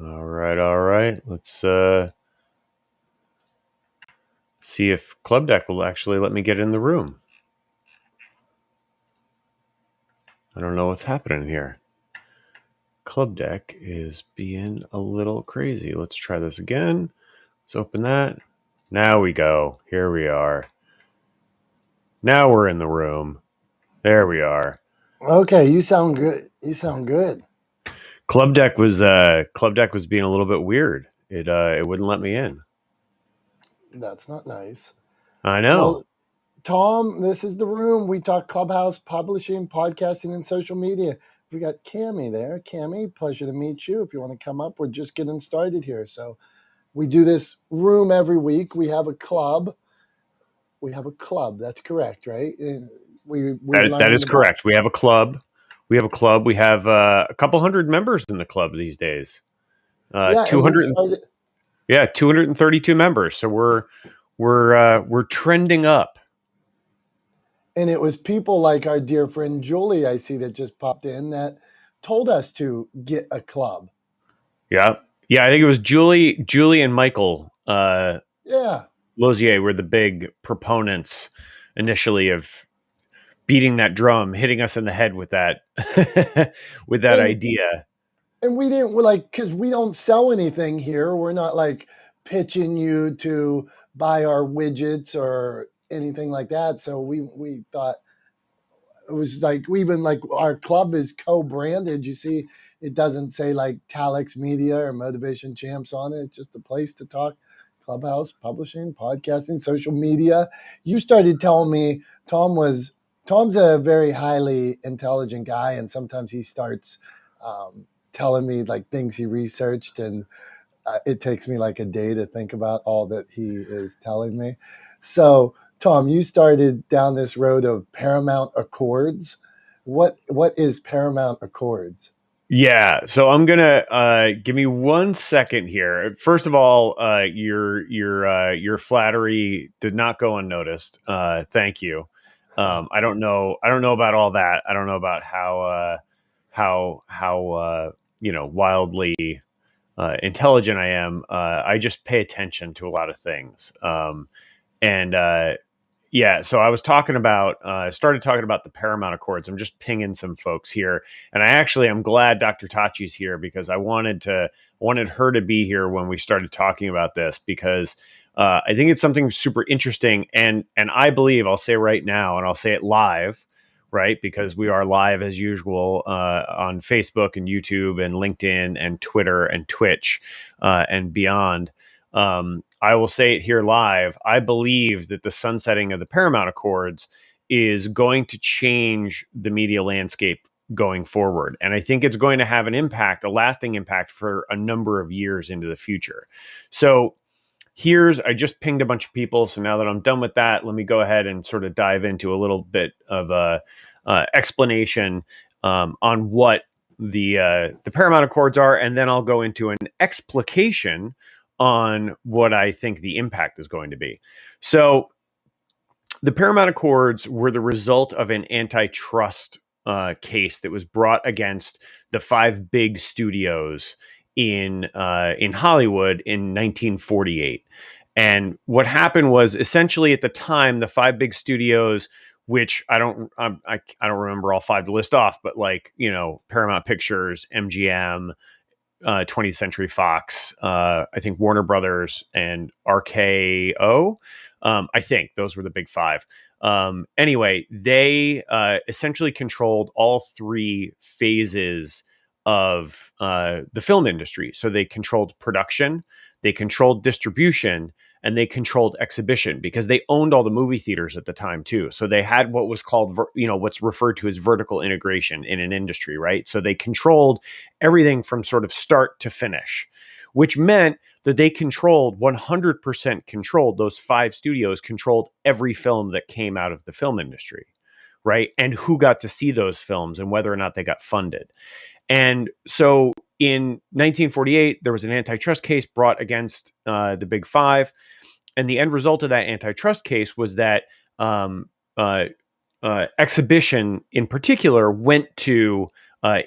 All right. Let's see if Club Deck will actually let me get in the room. I don't know what's happening here. Club Deck is being a little crazy. Let's try this again. Let's open that. Now we go. Here we are. Now we're in the room. There we are. Okay, you sound good. You sound good. Club Deck was being a little bit weird. It wouldn't let me in. That's not nice. I know. Well, Tom, this is the room. We talk Clubhouse, publishing, podcasting, and social media. We got Cammie there. Cammie, pleasure to meet you. If you want to come up, we're just getting started here. So we do this room every week. We have a club. That's correct, right? That is correct. We have a club. We have a couple hundred members in the club these days. 200. 232 members. So we're trending up. And it was people like our dear friend Julie, I see, that just popped in, that told us to get a club. Yeah. I think it was Julie and Michael. Lozier were the big proponents initially of beating that drum, hitting us in the head with that idea. And we didn't because we don't sell anything here. We're not like pitching you to buy our widgets or anything like that. So we thought it was like, even like our club is co-branded. You see, it doesn't say like Talex Media or Motivation Champs on it. It's just a place to talk Clubhouse, publishing, podcasting, social media. You started telling me Tom's a very highly intelligent guy, and sometimes he starts telling me like things he researched, and it takes me like a day to think about all that he is telling me. So, Tom, you started down this road of Paramount Accords. What is Paramount Accords? Yeah, so I'm gonna give me 1 second here. First of all, your flattery did not go unnoticed. Thank you. I don't know about all that. I don't know about how wildly intelligent I am. I just pay attention to a lot of things. So I was talking about, started talking about the Paramount Accords. I'm just pinging some folks here. And I'm glad Dr. Tachi's here, because I wanted her to be here when we started talking about this, because I think it's something super interesting. And I believe, I'll say right now, and I'll say it live, right? Because we are live as usual on Facebook and YouTube and LinkedIn and Twitter and Twitch and beyond. I will say it here live. I believe that the sunsetting of the Paramount Accords is going to change the media landscape going forward. And I think it's going to have an impact, a lasting impact, for a number of years into the future. So I just pinged a bunch of people. So now that I'm done with that, let me go ahead and sort of dive into a little bit of a explanation on what the Paramount Accords are. And then I'll go into an explication on what I think the impact is going to be. So the Paramount Accords were the result of an antitrust case that was brought against the 5 big studios in Hollywood in 1948. And what happened was, essentially at the time, the 5 big studios, which I don't remember all 5 to list off, but Paramount Pictures, MGM, 20th Century Fox, I think Warner Brothers, and RKO. I think those were the big 5. Anyway, they essentially controlled all 3 phases of the film industry. So they controlled production, they controlled distribution, and they controlled exhibition, because they owned all the movie theaters at the time too. So they had what was called, what's referred to as vertical integration in an industry, right? So they controlled everything from sort of start to finish, which meant that they controlled 100% controlled. Those 5 studios controlled every film that came out of the film industry, right? And who got to see those films and whether or not they got funded. And so in 1948, there was an antitrust case brought against the Big Five. And the end result of that antitrust case was that um, uh, exhibition in particular went to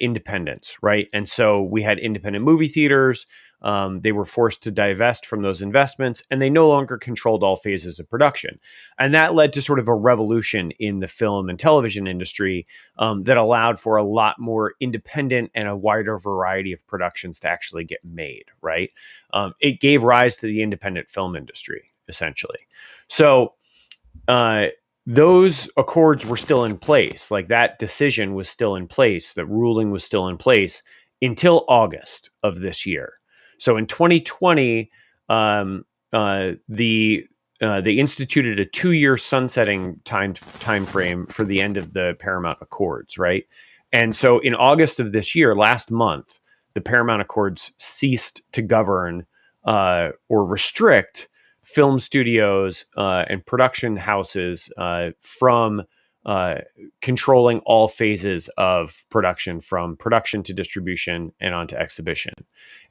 independents, right? And so we had independent movie theaters. They were forced to divest from those investments, and they no longer controlled all phases of production. And that led to sort of a revolution in the film and television industry that allowed for a lot more independent and a wider variety of productions to actually get made, right? It gave rise to the independent film industry, essentially. So, uh, those accords were still in place. Like that decision was still in place. The ruling was still in place until August of this year. So in 2020, they instituted a 2-year sunsetting time frame for the end of the Paramount Accords, right? And so in August of this year, last month, the Paramount Accords ceased to govern or restrict film studios and production houses from controlling all phases of production, from production to distribution and onto exhibition.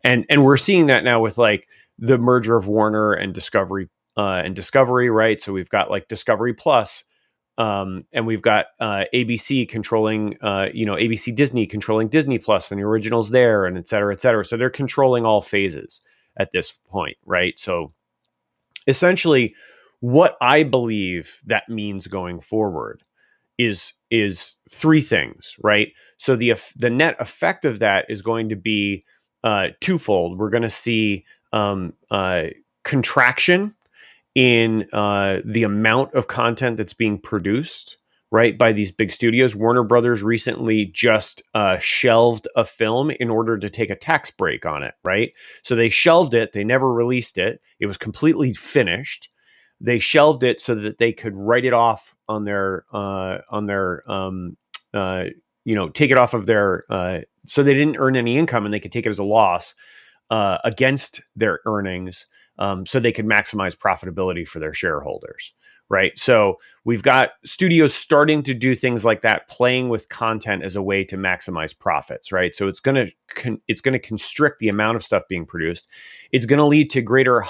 And we're seeing that now with like the merger of Warner and Discovery, right? So we've got like Discovery Plus, and we've got ABC controlling, ABC Disney controlling Disney Plus and the originals there, and et cetera, et cetera. So they're controlling all phases at this point, right? So essentially, what I believe that means going forward is three things, right? So the net effect of that is going to be twofold. We're going to see contraction in the amount of content that's being produced, right, by these big studios. Warner Brothers recently just shelved a film in order to take a tax break on it, right? So they shelved it. They never released it. It was completely finished. They shelved it so that they could write it off on their take it off of their so they didn't earn any income and they could take it as a loss against their earnings, so they could maximize profitability for their shareholders, right? So we've got studios starting to do things like that, playing with content as a way to maximize profits, right? So it's going to constrict the amount of stuff being produced. It's going to lead to greater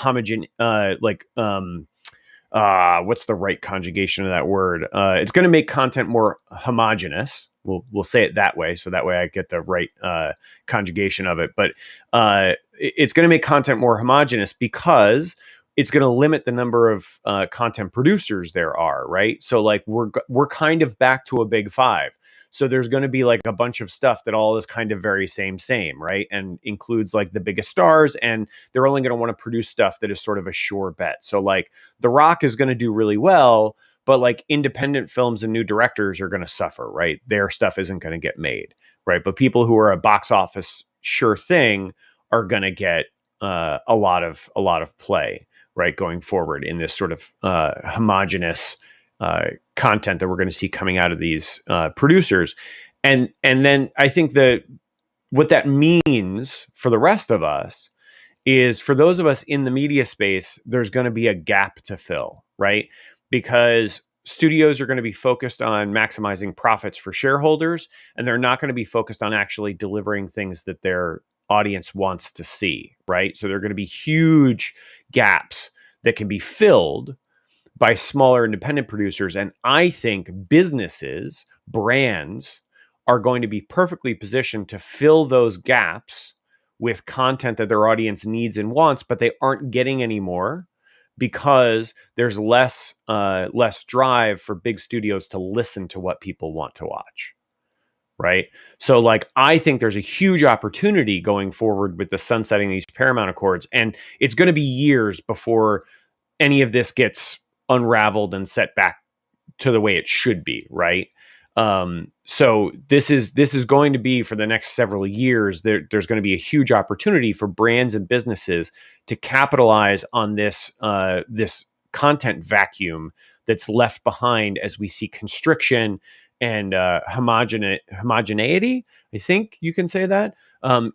what's the right conjugation of that word? It's going to make content more homogenous. We'll say it that way, so that way I get the right conjugation of it. But it's going to make content more homogenous because it's going to limit the number of content producers there are, right? So like we're kind of back to a big five. So there's going to be like a bunch of stuff that all is kind of very same, right? And includes like the biggest stars, and they're only going to want to produce stuff that is sort of a sure bet. So like The Rock is going to do really well, but like independent films and new directors are going to suffer, right? Their stuff isn't going to get made, right? But people who are a box office sure thing are going to get a lot of play, right, going forward in this sort of homogenous content that we're going to see coming out of these producers. And then I think that what that means for the rest of us is, for those of us in the media space, there's going to be a gap to fill, right? Because studios are going to be focused on maximizing profits for shareholders, and they're not going to be focused on actually delivering things that their audience wants to see, right? So there are going to be huge gaps that can be filled by smaller independent producers. And I think businesses, brands, are going to be perfectly positioned to fill those gaps with content that their audience needs and wants, but they aren't getting anymore because there's less drive for big studios to listen to what people want to watch. Right. So like, I think there's a huge opportunity going forward with the sunsetting these Paramount Accords. And it's going to be years before any of this gets unraveled and set back to the way it should be. Right. So this is going to be, for the next several years, there's going to be a huge opportunity for brands and businesses to capitalize on this content vacuum that's left behind as we see constriction and homogeneity. I think you can say that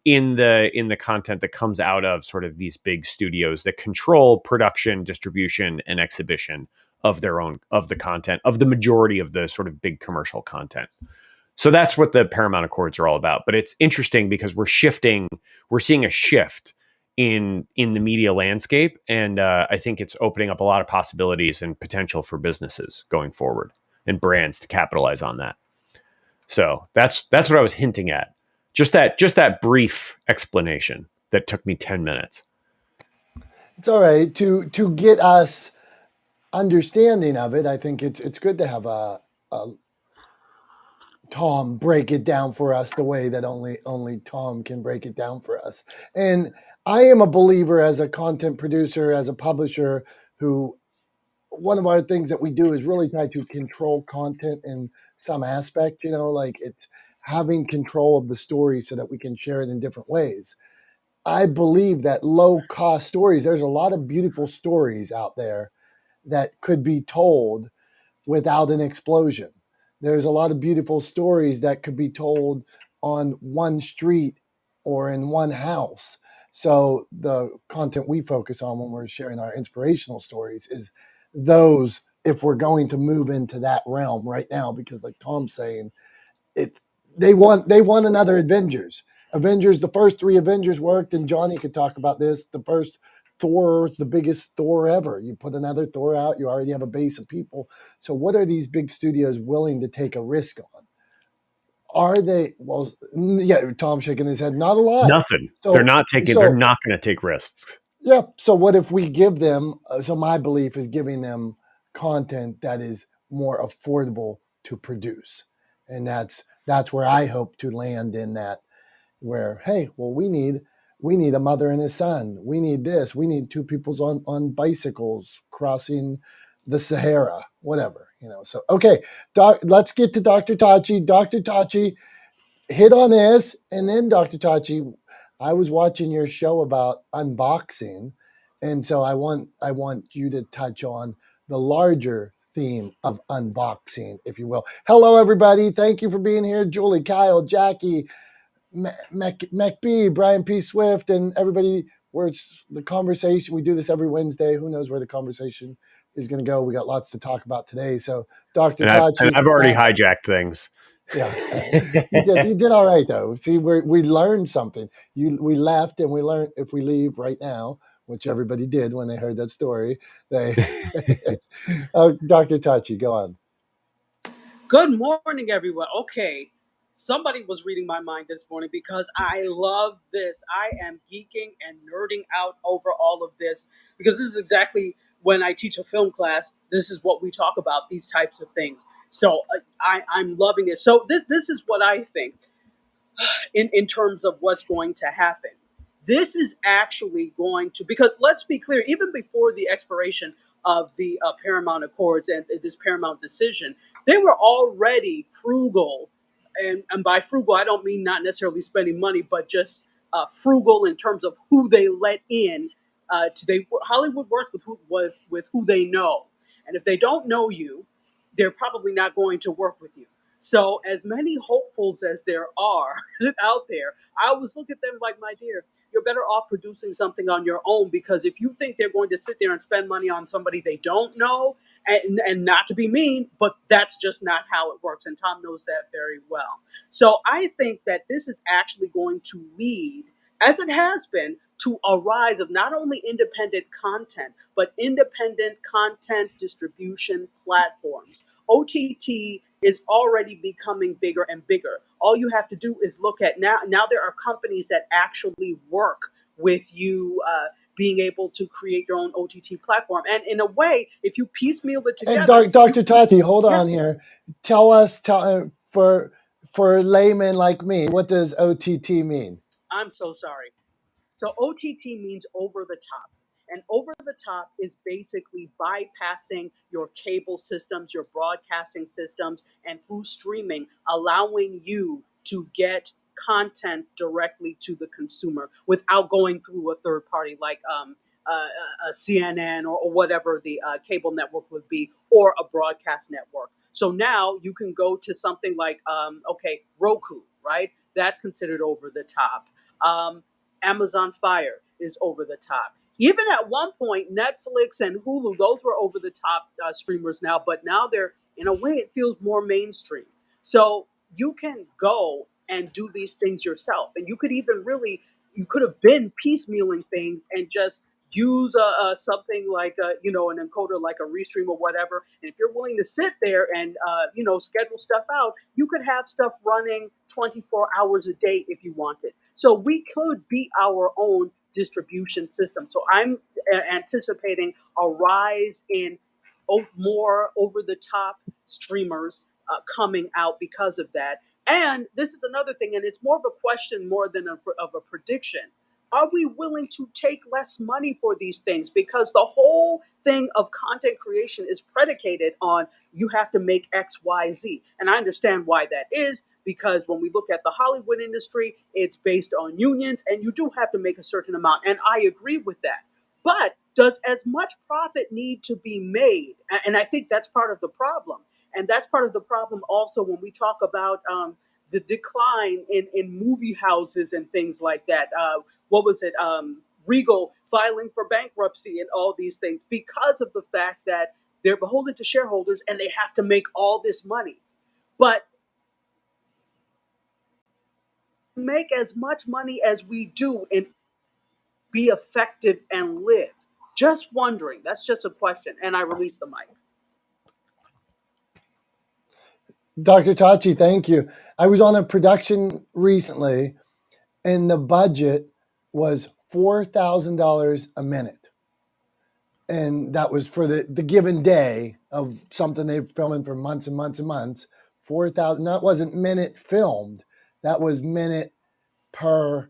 in the content that comes out of sort of these big studios that control production, distribution, and exhibition of the content, of the majority of the sort of big commercial content. So that's what the Paramount Accords are all about. But it's interesting because we're seeing a shift in the media landscape, and I think it's opening up a lot of possibilities and potential for businesses going forward and brands to capitalize on that. So that's what I was hinting at. Just that brief explanation that took me 10 minutes. It's all right to get us understanding of it. I think it's good to have a Tom break it down for us the way that only Tom can break it down for us. And I am a believer as a content producer, as a publisher, who one of our things that we do is really try to control content in some aspect, like it's having control of the story so that we can share it in different ways. I believe that low cost stories, there's a lot of beautiful stories out there that could be told without an explosion. There's a lot of beautiful stories that could be told on one street or in one house. So the content we focus on when we're sharing our inspirational stories is those, if we're going to move into that realm right now, because like Tom's saying, it they want another Avengers. Avengers, the first three Avengers worked, and Johnny could talk about this. The first Thor was the biggest Thor ever. You put another Thor out, you already have a base of people. So what are these big studios willing to take a risk on? Are they? Well, yeah, Tom shaking his head. Not a lot. Nothing. They're So not taking. They're so not going to take risks. yeah. So what if we give them? So my belief is giving them content that is more affordable to produce, and that's where I hope to land in that. Where hey, well, we need a mother and a son. We need this. We need two peoples on bicycles crossing the Sahara, whatever. So okay, let's get to Dr. Tachi. Dr. Tachi, hit on this, and then Dr. Tachi, I was watching your show about unboxing, and so I want you to touch on the larger theme of unboxing, if you will. Hello, everybody. Thank you for being here, Julie, Kyle, Jackie, McB, Brian P. Swift, and everybody. Where it's the conversation. We do this every Wednesday. Who knows where the conversation is going to go? We got lots to talk about today. So, Dr. And Tachi, I've already hijacked things. yeah, you did all right though. See, we learned something. We left, and we learned if we leave right now, which everybody did when they heard that story. They, Dr. Tachi, go on. Good morning, everyone. Okay, somebody was reading my mind this morning because I love this. I am geeking and nerding out over all of this because this is exactly when I teach a film class. This is what we talk about, these types of things. So I'm loving this. So this is what I think in terms of what's going to happen. This is actually going to, because let's be clear, even before the expiration of the Paramount Accords and this Paramount decision, they were already frugal. And by frugal, I don't mean not necessarily spending money, but just frugal in terms of who they let in. Hollywood works with who they know. And if they don't know you, they're probably not going to work with you. So, as many hopefuls as there are out there, I always look at them like, my dear, you're better off producing something on your own, because if you think they're going to sit there and spend money on somebody they don't know, and not to be mean, but that's just not how it works. And Tom knows that very well. So, I think that this is actually going to lead, as it has been, to a rise of not only independent content, but independent content distribution platforms. OTT is already becoming bigger and bigger. All you have to do is look at now there are companies that actually work with you, being able to create your own OTT platform. And in a way, if you piecemeal it And together, Dr. Tachi, hold yeah, on here. Tell us, for laymen like me, what does OTT mean? I'm so sorry. So OTT means over the top. And over the top is basically bypassing your cable systems, your broadcasting systems, and through streaming, allowing you to get content directly to the consumer without going through a third party like a CNN or whatever the cable network would be, or a broadcast network. So now you can go to something like, okay, Roku, right? That's considered over the top. Amazon Fire is over the top. Even at one point, Netflix and Hulu, those were over the top streamers now, but now they're, in a way, it feels more mainstream. So you can go and do these things yourself. And you could even really, you could have been piecemealing things and just use something like an encoder like a Restream or whatever. And if you're willing to sit there and schedule stuff out, you could have stuff running 24 hours a day if you wanted. So we could be our own distribution system. So I'm anticipating a rise in more over the top streamers coming out because of that. And this is another thing, and it's more of a question more than of a prediction. Are we willing to take less money for these things? Because the whole thing of content creation is predicated on you have to make X, Y, Z. And I understand why that is, because when we look at the Hollywood industry, it's based on unions, and you do have to make a certain amount. And I agree with that. But does as much profit need to be made? And I think that's part of the problem. And that's part of the problem also when we talk about the decline in movie houses and things like that. What was it? Regal filing for bankruptcy and all these things because of the fact that they're beholden to shareholders and they have to make all this money. But make as much money as we do and be effective and live. Just wondering. That's just a question. And I release the mic. Dr. Tachi, thank you. I was on a production recently, and the budget was $4,000 a minute. And that was for the given day of something they've filming for months and months and months. 4,000, that wasn't minute filmed. That was minute per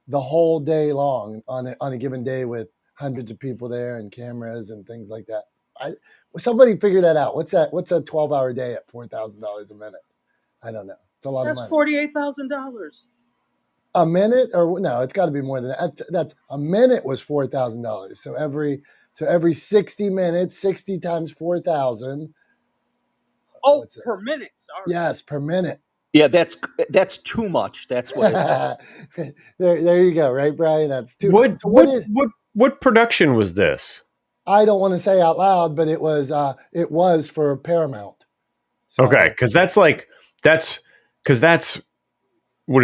the whole day long on a given day with hundreds of people there and cameras and things like that. Somebody figure that out. What's that? What's a 12-hour day at $4,000 a minute? I don't know. It's a lot of money. That's $48,000. A minute, or no? It's got to be more than that. That's a minute was $4,000. So every 60 minutes, 60 times 4,000. Oh, per minute. Sorry. Yes, per minute. Yeah, that's too much. That's what it there you go, right, Brian? That's too. What production was this? I don't want to say out loud, but it was for Paramount. So okay, because that's what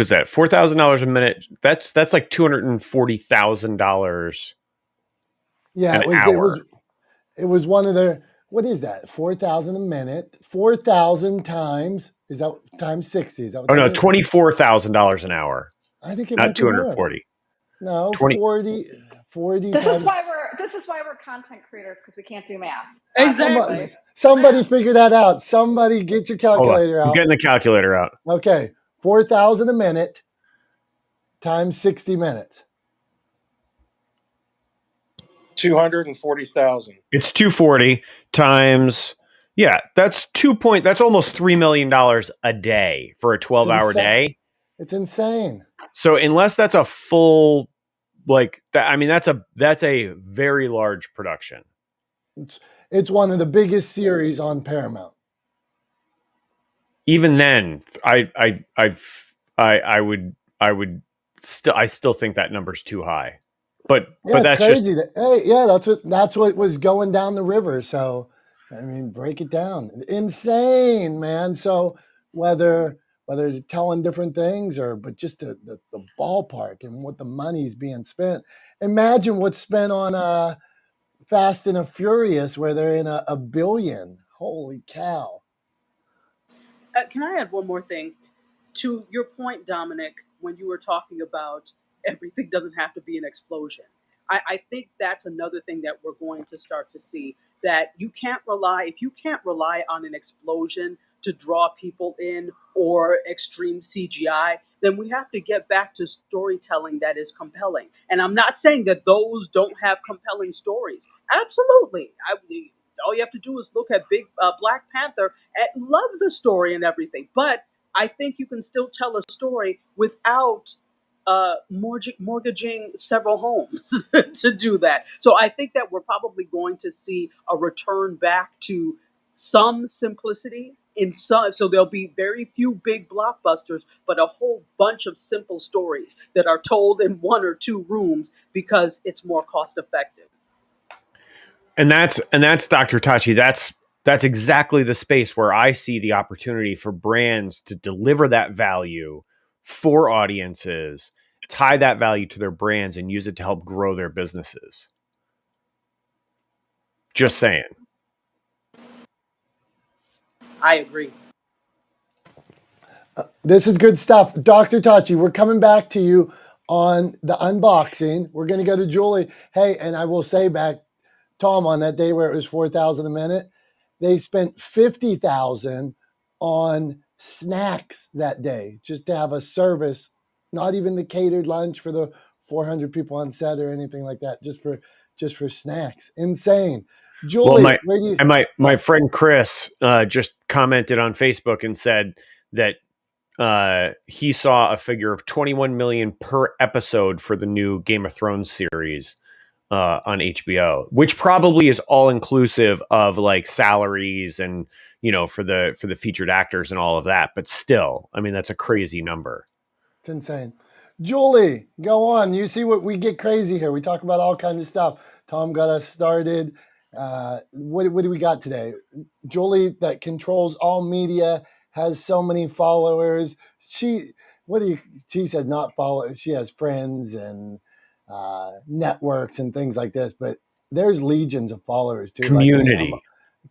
is that? $4,000 a minute. That's like $240,000. Yeah, it was one of the. What is that? 4,000 a minute. 4,000 times times 60? Is that what? Oh no, $24,000 an hour. I think it not 240. No, 40. This is why we're content creators, because we can't do math. Exactly. Somebody figure that out. Somebody get your calculator out. I'm getting the calculator out. Okay, 4,000 a minute times 60 minutes. 240,000. It's 240 times. Yeah, that's that's almost $3 million a day for a 12-hour day. It's insane. So unless that's a full, that's a very large production. It's one of the biggest series on Paramount. Even then, I still think that number's too high. But that's crazy. That's what was going down the river. So, I mean, break it down. Insane, man. So whether they're telling different things but just the ballpark and what the money's being spent. Imagine what's spent on Fast and the Furious, where they're in a billion. Holy cow. Can I add one more thing? To your point, Dominick, when you were talking about everything doesn't have to be an explosion. I think that's another thing that we're going to start to see, that if you can't rely on an explosion to draw people in or extreme CGI, then we have to get back to storytelling that is compelling. And I'm not saying that those don't have compelling stories. Absolutely. All you have to do is look at Big Black Panther and love the story and everything. But I think you can still tell a story without mortgaging several homes to do that. So I think that we're probably going to see a return back to some simplicity so there'll be very few big blockbusters, but a whole bunch of simple stories that are told in one or two rooms because it's more cost effective. And that's Dr. Tachi. That's exactly the space where I see the opportunity for brands to deliver that value for audiences, tie that value to their brands, and use it to help grow their businesses. Just saying. I agree. This is good stuff. Dr. Tachi, we're coming back to you on the unboxing. We're going to go to Julie. Hey, and I will say back, Tom, on that day where it was 4,000 a minute, they spent 50,000 on snacks that day just to have a service, not even the catered lunch for the 400 people on set or anything like that, just for snacks. Insane. Julie, well, my friend Chris just commented on Facebook and said that he saw a figure of 21 million per episode for the new Game of Thrones series on HBO, which probably is all inclusive of like salaries and, you know, for the featured actors and all of that. But still, I mean, that's a crazy number. It's insane. Julie, go on. You see what we get crazy here. We talk about all kinds of stuff. Tom got us started. What do we got today? Julie, that controls all media, has so many followers. She said not followers. She has friends and networks and things like this, but there's legions of followers too. Community. Like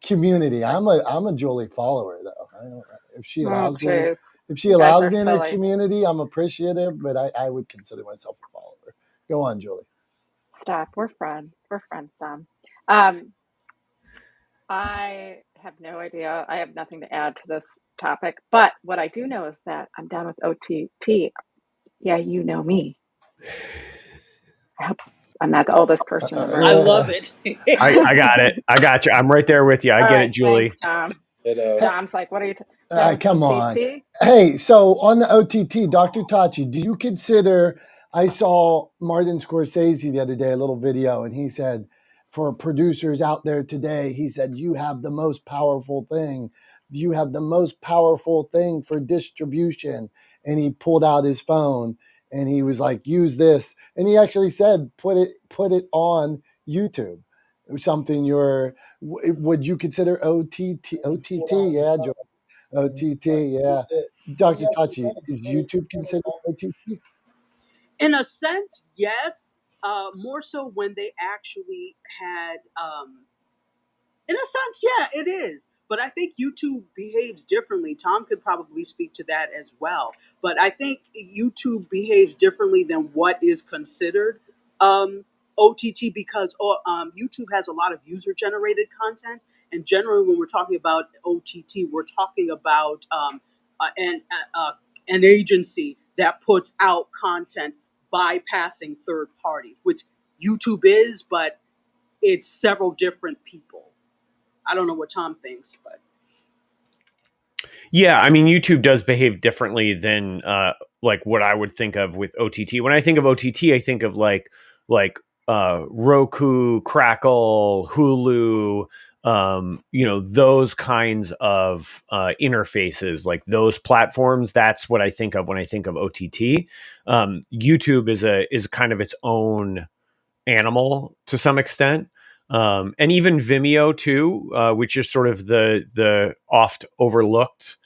community. I'm a Julie follower though. If she allows me, if she allows me in her community, I'm appreciative, but I would consider myself a follower. Go on, Julie. Stop. We're friends. We're friends, Tom. I have no idea. I have nothing to add to this topic, but what I do know is that I'm down with OTT. Yeah, you know me. I'm not the oldest person in the room. I love it. I got it. I got you. I'm right there with you. I get it, Julie. Thanks, Tom. Tom's like, what are you come on. Hey, so on the OTT, Dr. Tachi, do you consider, I saw Martin Scorsese the other day, a little video, and he said, for producers out there today, he said, you have the most powerful thing. You have the most powerful thing for distribution. And he pulled out his phone and he was like, use this. And he actually said, put it on YouTube. Something would you consider OTT? Yeah, Joe. OTT, yeah. Dr. Tachi, is YouTube considered OTT? In a sense, yes. More so when they actually had, in a sense, yeah, it is. But I think YouTube behaves differently. Tom could probably speak to that as well. But I think YouTube behaves differently than what is considered OTT because YouTube has a lot of user-generated content. And generally, when we're talking about OTT, we're talking about an agency that puts out content bypassing third parties, which YouTube is, but it's several different people. I don't know what Tom thinks, but yeah, I mean, YouTube does behave differently than like what I would think of with OTT. When I think of OTT, I think of like Roku, Crackle, Hulu, you know, those kinds of interfaces, like those platforms. That's what I think of when I think of OTT. YouTube is kind of its own animal to some extent. And even Vimeo too, which is sort of the oft overlooked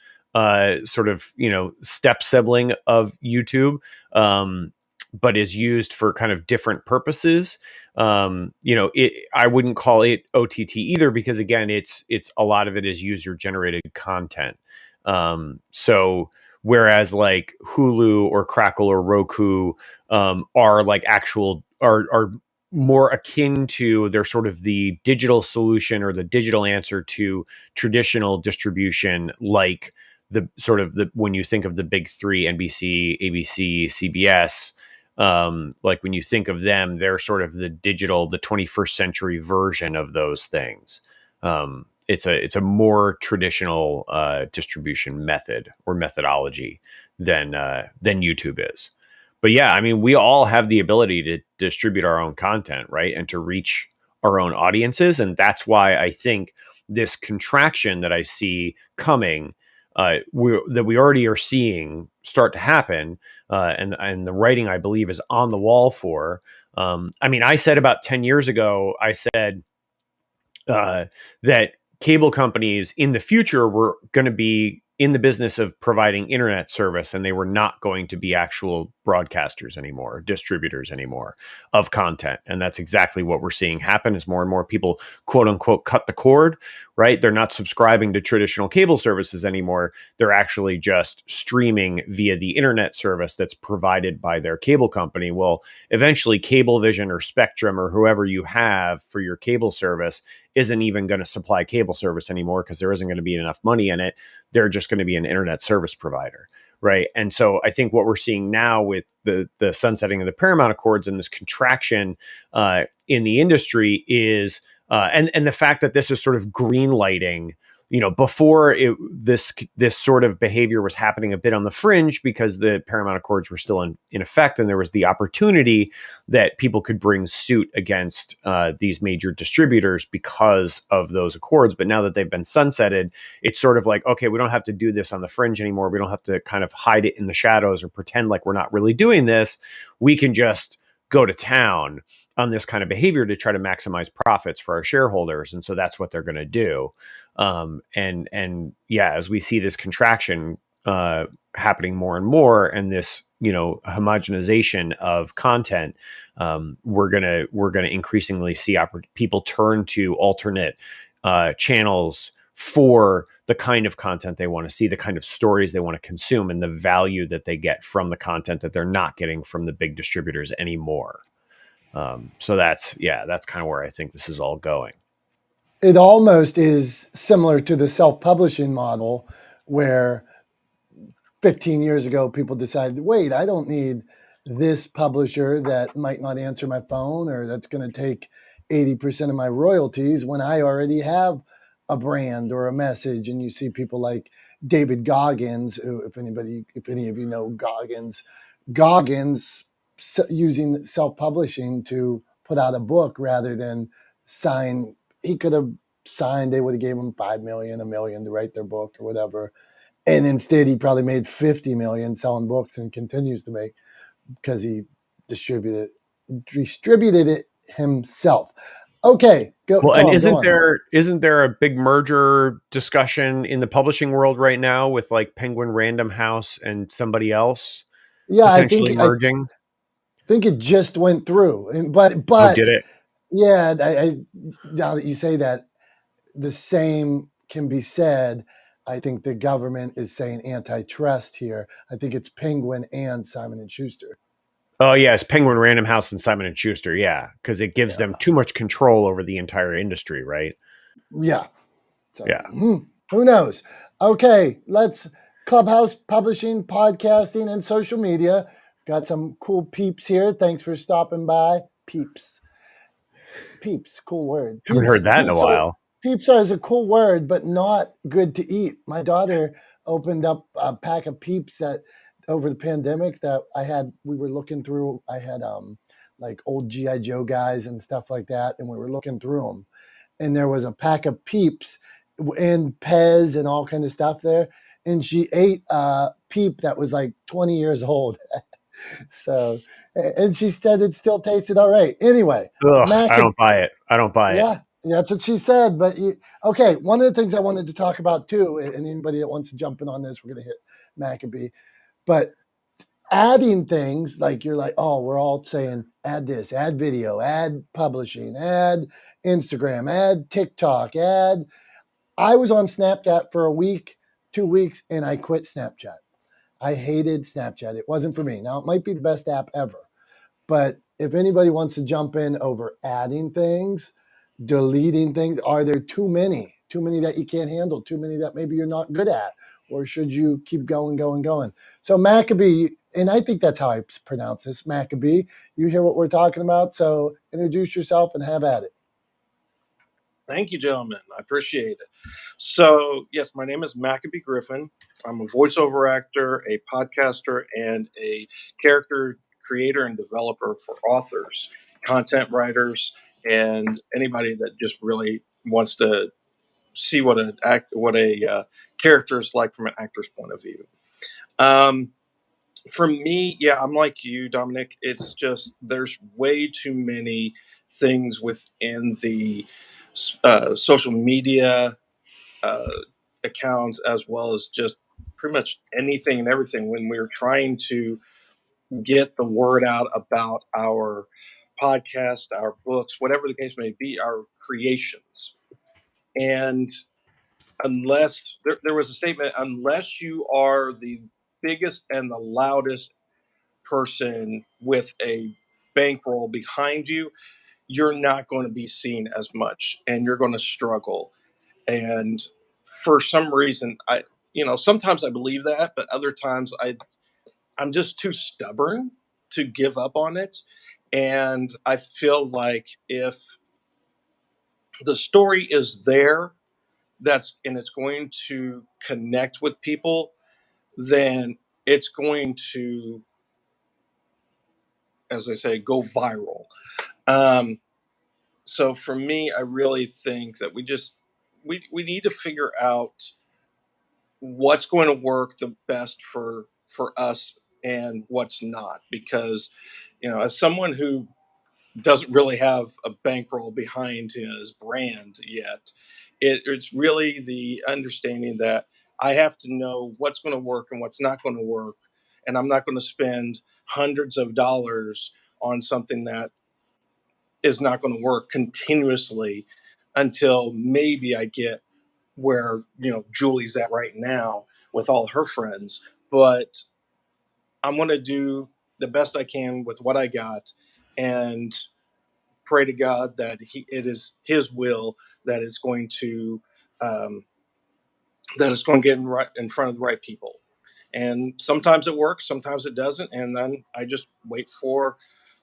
sort of, you know, step sibling of YouTube, but is used for kind of different purposes. You know, I wouldn't call it OTT either because again, it's a lot of it is user generated content. So whereas like Hulu or Crackle or Roku are like are more akin to, they're sort of the digital solution or the digital answer to traditional distribution, like the sort of when you think of the big three, NBC, ABC, CBS, like when you think of them, they're sort of the 21st century version of those things. It's a more traditional distribution method or methodology than YouTube is. But yeah, I mean, we all have the ability to distribute our own content, right? And to reach our own audiences. And that's why I think this contraction that I see coming, that we already are seeing start to happen, and the writing, I believe, is on the wall for. I mean, I said about 10 years ago, I said that cable companies in the future were going to be in the business of providing internet service, and they were not going to be actual broadcasters anymore, distributors anymore of content. And that's exactly what we're seeing happen as more and more people, quote unquote, cut the cord, right? They're not subscribing to traditional cable services anymore. They're actually just streaming via the internet service that's provided by their cable company. Well, eventually Cablevision or Spectrum or whoever you have for your cable service isn't even going to supply cable service anymore because there isn't going to be enough money in it. They're just going to be an internet service provider, right? And so I think what we're seeing now with the sunsetting of the Paramount Accords and this contraction in the industry is, and the fact that this is sort of green lighting. Before this sort of behavior was happening a bit on the fringe because the Paramount Accords were still in effect, and there was the opportunity that people could bring suit against these major distributors because of those accords. But now that they've been sunsetted, it's sort of like, okay, we don't have to do this on the fringe anymore. We don't have to kind of hide it in the shadows or pretend like we're not really doing this. We can just go to town on this kind of behavior to try to maximize profits for our shareholders. And so that's what they're going to do. And yeah, as we see this contraction happening more and more, and this homogenization of content, we're gonna increasingly see people turn to alternate channels for the kind of content they want to see, the kind of stories they want to consume, and the value that they get from the content that they're not getting from the big distributors anymore. So that's kind of where I think this is all going. It almost is similar to the self-publishing model where 15 years ago, people decided, wait, I don't need this publisher that might not answer my phone or that's going to take 80% of my royalties when I already have a brand or a message. And you see people like David Goggins, who, if any of you know Goggins using self-publishing to put out a book rather than sign. He could have signed, they would have gave him $5 million, $1 million to write their book or whatever. And instead, he probably made $50 million selling books and continues to make because he distributed it himself. Okay, go. Well, Tom, and go on. isn't there a big merger discussion in the publishing world right now with like Penguin Random House and somebody else Yeah, potentially merging? I think it just went through, but Oh, did it? yeah, now that you say that, the same can be said. I think the government is saying antitrust here. I think it's Penguin and Simon and Schuster. Oh, yeah, it's Penguin Random House and Simon and Schuster. Yeah, because it gives them too much control over the entire industry, right? Yeah. So Yeah. Who knows? Okay, let's Clubhouse, publishing, podcasting, and social media. Got some cool peeps here. Thanks for stopping by. Peeps, cool word. Haven't heard that in a while. Peeps is a cool word, but not good to eat. My daughter opened up a pack of peeps that over the pandemic that we were looking through. I had like old G.I. Joe guys and stuff like that, and we were looking through them. And there was a pack of peeps and Pez and all kind of stuff there. And she ate a peep that was like 20 years old. So, and she said it still tasted all right. Anyway, I don't buy it. Yeah, that's what she said. But okay, one of the things I wanted to talk about too, and anybody that wants to jump in on this, we're going to hit Maccabee. But adding things like you're like, oh, we're all saying add this, add video, add publishing, add Instagram, add TikTok, add. I was on Snapchat for a week, 2 weeks, and I quit Snapchat. I hated Snapchat. It wasn't for me. Now, it might be the best app ever. But if anybody wants to jump in over adding things, deleting things, are there too many? Too many that you can't handle? Too many that maybe you're not good at? Or should you keep going? So Maccabee, and I think that's how I pronounce this, Maccabee. You hear what we're talking about, so introduce yourself and have at it. Thank you, gentlemen. I appreciate it. So, yes, my name is Maccabee Griffin. I'm a voiceover actor, a podcaster, and a character creator and developer for authors, content writers, and anybody that just really wants to see what a character is like from an actor's point of view. For me, yeah, I'm like you, Dominick. It's just there's way too many things within the social media accounts, as well as just pretty much anything and everything when we're trying to get the word out about our podcast, our books, whatever the case may be, our creations. And unless there was a statement, unless you are the biggest and the loudest person with a bankroll behind you, you're not going to be seen as much and you're going to struggle. And for some reason, sometimes I believe that, but other times I'm just too stubborn to give up on it. And I feel like if the story is there, and it's going to connect with people, then it's going to, as I say, go viral. Um, so for me, I really think that we need to figure out what's going to work the best for us and what's not, because as someone who doesn't really have a bankroll behind his brand yet, it's really the understanding that I have to know what's going to work and what's not going to work, and I'm not going to spend hundreds of dollars on something that is not going to work continuously until maybe I get where Julie's at right now with all her friends. But I'm going to do the best I can with what I got, and pray to God that it is His will that it's going to um, get in front of the right people. And sometimes it works, sometimes it doesn't, and then I just wait for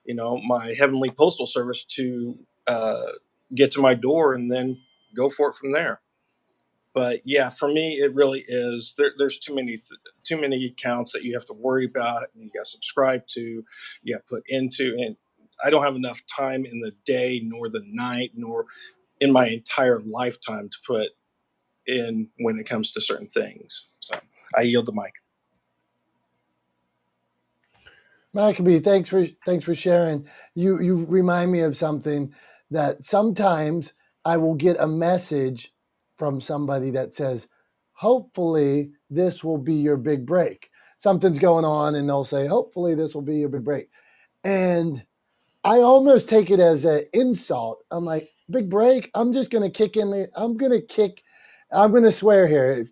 my heavenly postal service to get to my door, and then go for it from there. But yeah, for me, it really is. There's too many accounts that you have to worry about, and you got to subscribe to, you got to put into, and I don't have enough time in the day, nor the night, nor in my entire lifetime to put in when it comes to certain things. So I yield the mic. Maccabee, thanks for sharing. You remind me of something that sometimes I will get a message from somebody that says, hopefully this will be your big break. Something's going on and they'll say, hopefully this will be your big break. And I almost take it as an insult. I'm like, big break. I'm just going to I'm going to swear here.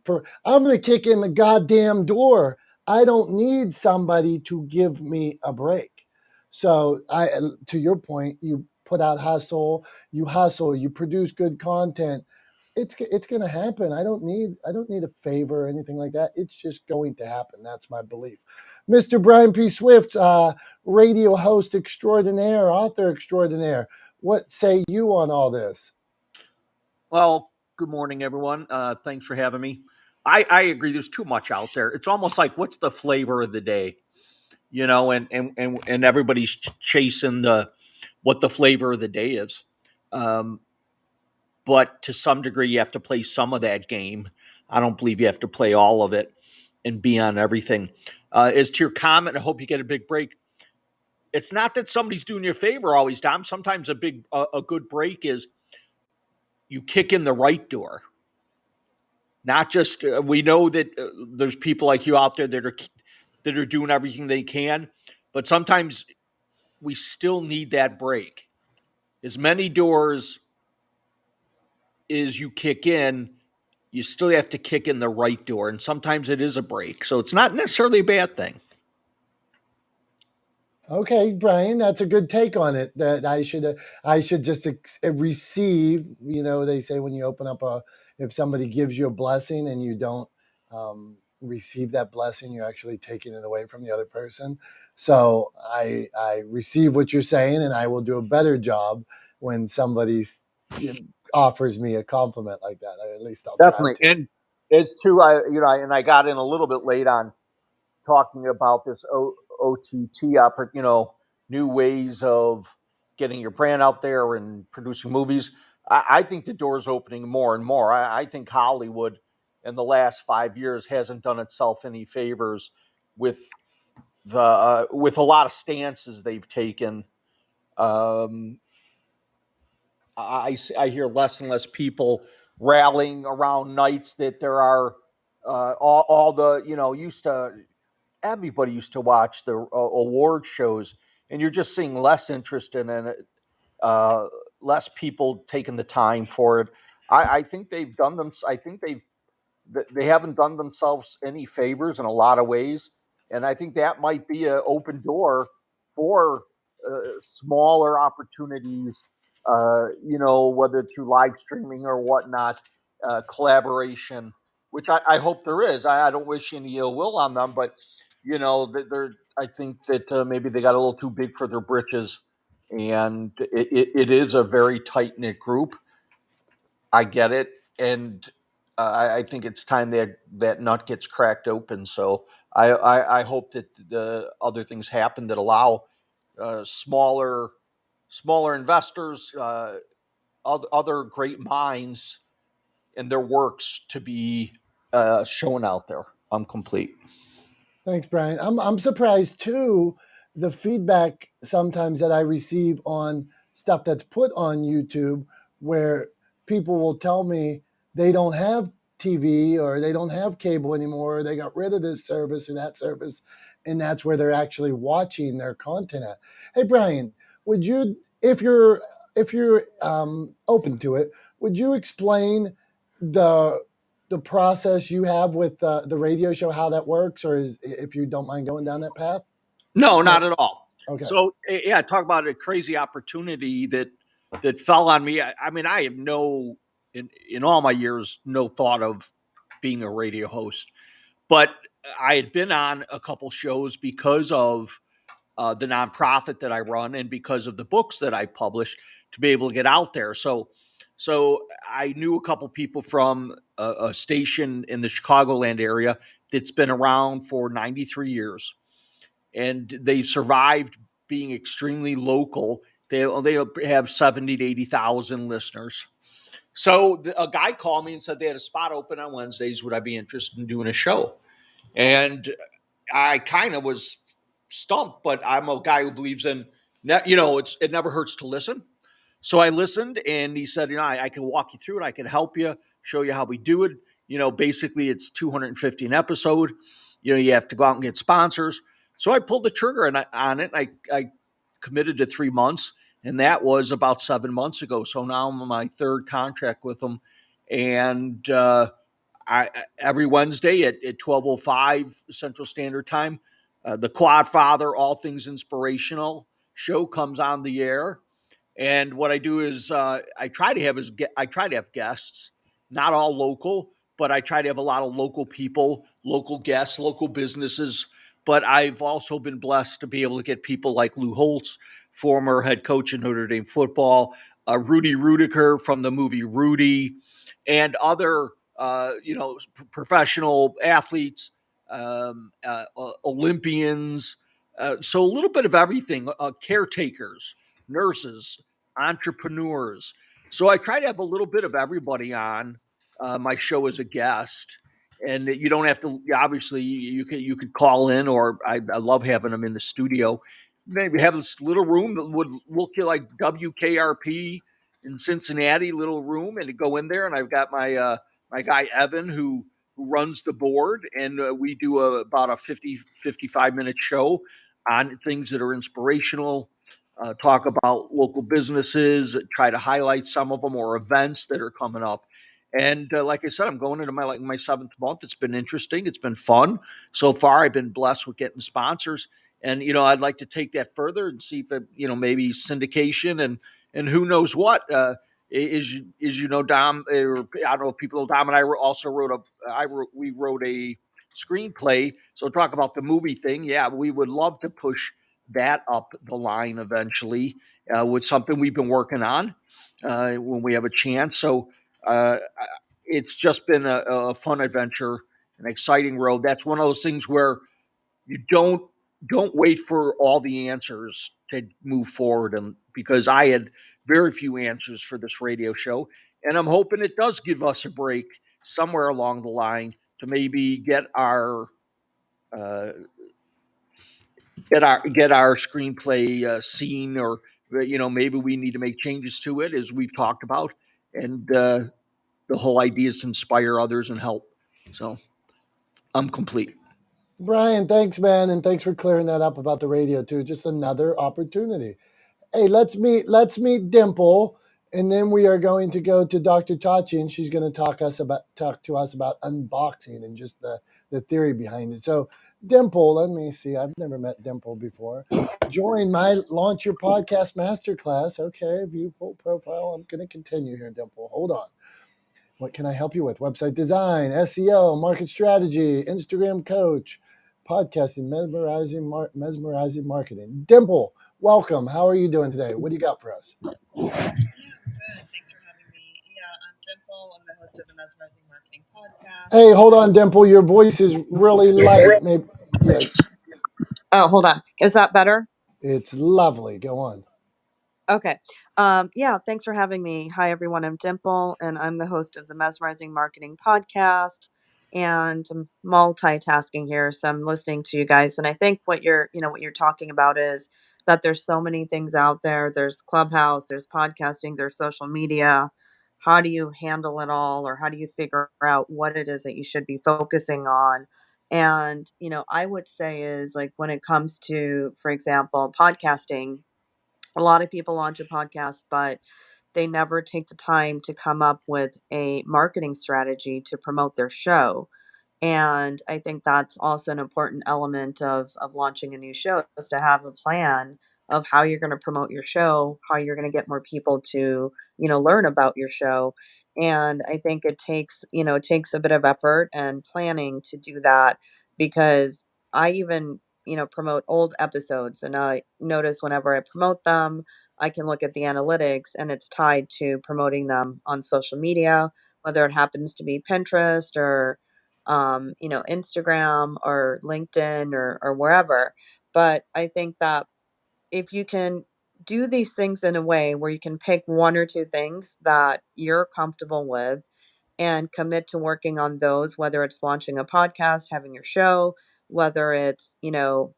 I'm going to kick in the goddamn door. I don't need somebody to give me a break. So to your point, you put out hustle, you produce good content. It's going to happen. I don't need a favor or anything like that. It's just going to happen. That's my belief. Mr. Brian P. Swift, radio host extraordinaire, author extraordinaire. What say you on all this? Well, good morning, everyone. Thanks for having me. I agree. There's too much out there. It's almost like, what's the flavor of the day? And everybody's chasing what the flavor of the day is. Um, but to some degree, you have to play some of that game. I don't believe you have to play all of it and be on everything. As to your comment, I hope you get a big break. It's not that somebody's doing you a favor always, Dom. Sometimes a good break is you kick in the right door. Not just we know that there's people like you out there that are doing everything they can, but sometimes we still need that break. As many doors as you kick in, you still have to kick in the right door, and sometimes it is a break. So it's not necessarily a bad thing. Okay, Brian, that's a good take on it. That I should just receive. They say when you open up if somebody gives you a blessing and you don't receive that blessing, you're actually taking it away from the other person. So I receive what you're saying, and I will do a better job when somebody offers me a compliment like that. At least I'll try Definitely. to. And it's too, I got in a little bit late on talking about this OTT, new ways of getting your brand out there and producing movies. I think the door's opening more and more. I think Hollywood in the last 5 years hasn't done itself any favors with with a lot of stances they've taken. Um, I hear less and less people rallying around nights that there are all the, everybody used to watch the award shows, and you're just seeing less interest in it, less people taking the time for it. I think they've done them. I think they haven't done themselves any favors in a lot of ways, and I think that might be an open door for smaller opportunities. Whether through live streaming or whatnot, collaboration, which I hope there is. I don't wish any ill will on them, but they're. I think that maybe they got a little too big for their britches, and it is a very tight knit group. I get it, and I think it's time that nut gets cracked open. So I hope that the other things happen that allow smaller investors, other great minds, and their works to be shown out there. I'm complete. Thanks, Brian. I'm surprised too, the feedback sometimes that I receive on stuff that's put on YouTube, where people will tell me they don't have TV or they don't have cable anymore. They got rid of this service or that service, and that's where they're actually watching their content at. Hey, Brian, would you, if you're open to it, would you explain the process you have with the radio show, how that works, or if you don't mind going down that path? No, not at all. Okay. So yeah, talk about a crazy opportunity that fell on me. I mean, I have in all my years, no thought of being a radio host, but I had been on a couple shows because of the nonprofit that I run and because of the books that I publish to be able to get out there. So I knew a couple people from a station in the Chicagoland area that's been around for 93 years, and they survived being extremely local. They have 70 to 80,000 listeners. So a guy called me and said they had a spot open on Wednesdays. Would I be interested in doing a show? And I kind of was stumped, but I'm a guy who believes in, it never hurts to listen. So I listened, and he said, I can walk you through it. I can help you, show you how we do it. Basically it's 250 an episode. You have to go out and get sponsors. So I pulled the trigger on it. I committed to 3 months, and that was about 7 months ago. So now I'm on my third contract with them, and every Wednesday at 12:05 Central Standard Time, the Quad Father, All Things Inspirational show comes on the air. And what I do is I try to have guests, not all local, but I try to have a lot of local people, local guests, local businesses. But I've also been blessed to be able to get people like Lou Holtz, former head coach in Notre Dame football, Rudy Rudiker from the movie Rudy, and other professional athletes, Olympians. So a little bit of everything, caretakers, nurses, entrepreneurs. So I try to have a little bit of everybody on my show as a guest. And you don't have to. Obviously, you could call in, or I love having them in the studio. Maybe have this little room that would look like WKRP in Cincinnati, little room, and go in there. And I've got my guy Evan who runs the board, and we do about a 55 minute show on things that are inspirational, talk about local businesses, try to highlight some of them, or events that are coming up. And like I said, I'm going into my 7th month. It's been interesting. It's been fun so far. I've been blessed with getting sponsors, and I'd like to take that further and see if it, maybe syndication and who knows what. Dom, or I don't know if people know, Dom and I also we wrote a screenplay. So talk about the movie thing. Yeah, we would love to push that up the line eventually with something we've been working on when we have a chance. So it's just been a fun adventure, an exciting road. That's one of those things where you don't wait for all the answers to move forward, and because I had very few answers for this radio show, and I'm hoping it does give us a break somewhere along the line to maybe get our screenplay seen, or maybe we need to make changes to it, as we've talked about, and the whole idea is to inspire others and help. So I'm complete. Brian, thanks, man, and thanks for clearing that up about the radio too. Just another opportunity. Hey, let's meet Dimple, and then we are going to go to Dr. Tachi, and she's going to talk to us about unboxing and just the theory behind it. So, Dimple, let me see. I've never met Dimple before. Join my Launch Your Podcast Masterclass. Okay, view full profile. I'm going to continue here, Dimple. Hold on. What can I help you with? Website design, SEO, market strategy, Instagram coach, podcasting, mesmerizing marketing. Dimple, welcome. How are you doing today? What do you got for us? Yeah, good. Thanks for having me. Yeah, I'm Dimple. I'm the host of the Mesmerizing Marketing Podcast. Hey, hold on, Dimple. Your voice is really light. Maybe, yeah, Oh, hold on. Is that better? it's lovely. Go on. Okay. Yeah, thanks for having me. Hi, everyone. I'm Dimple, and I'm the host of the Mesmerizing Marketing Podcast. And I'm multitasking here, so I'm listening to you guys. And I think what you're talking about is that there's so many things out there. There's Clubhouse, there's podcasting, there's social media. How do you handle it all, or how do you figure out what it is that you should be focusing on? And I would say is like when it comes to, for example, podcasting, a lot of people launch a podcast, but they never take the time to come up with a marketing strategy to promote their show. And I think that's also an important element of launching a new show, is to have a plan of how you're going to promote your show, how you're going to get more people to, learn about your show. And I think it takes a bit of effort and planning to do that, because I even, promote old episodes, and I notice whenever I promote them, I can look at the analytics and it's tied to promoting them on social media, whether it happens to be Pinterest or Instagram or LinkedIn or wherever. But I think that if you can do these things in a way where you can pick one or two things that you're comfortable with and commit to working on those, whether it's launching a podcast, having your show, whether it's,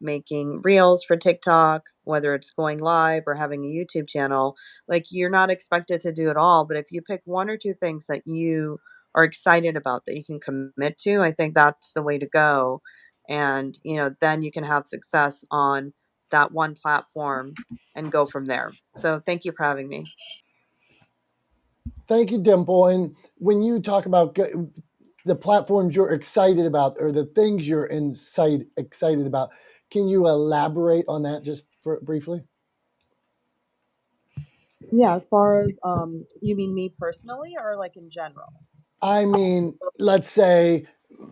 making reels for TikTok, whether it's going live or having a YouTube channel. Like, you're not expected to do it all, but if you pick one or two things that you are excited about that you can commit to, I think that's the way to go. And, then you can have success on that one platform and go from there. So thank you for having me. Thank you, Dimple. And when you talk about the platforms you're excited about, or the things you're excited about, can you elaborate on that just briefly? Yeah, as far as you mean me personally or like in general? I mean, let's say,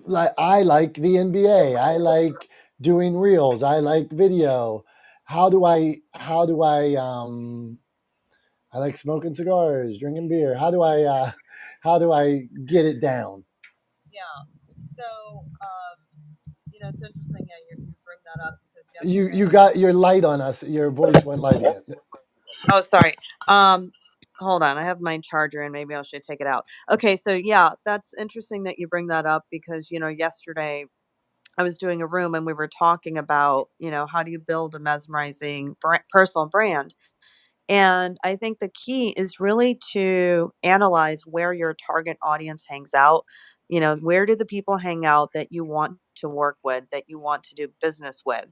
like, I like the NBA. I like doing reels. I like video. I like smoking cigars, drinking beer. How do I get it down? Yeah. So, it's interesting. Yeah, you bring that up because You got your light on us. Your voice went light again. Oh, sorry. Hold on. I have my charger and maybe I should take it out. Okay, so yeah, that's interesting that you bring that up because, yesterday I was doing a room and we were talking about, how do you build a mesmerizing personal brand? And I think the key is really to analyze where your target audience hangs out. Where do the people hang out that you want to work with, that you want to do business with?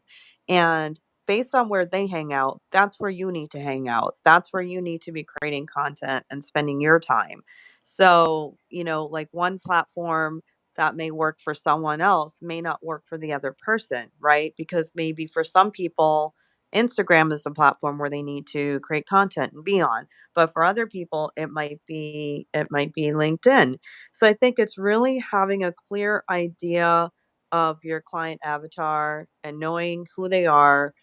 And based on where they hang out, that's where you need to hang out. That's where you need to be creating content and spending your time. So, like one platform that may work for someone else may not work for the other person, right? Because maybe for some people, Instagram is the platform where they need to create content and be on. But for other people, it might be LinkedIn. So I think it's really having a clear idea of your client avatar and knowing who they are,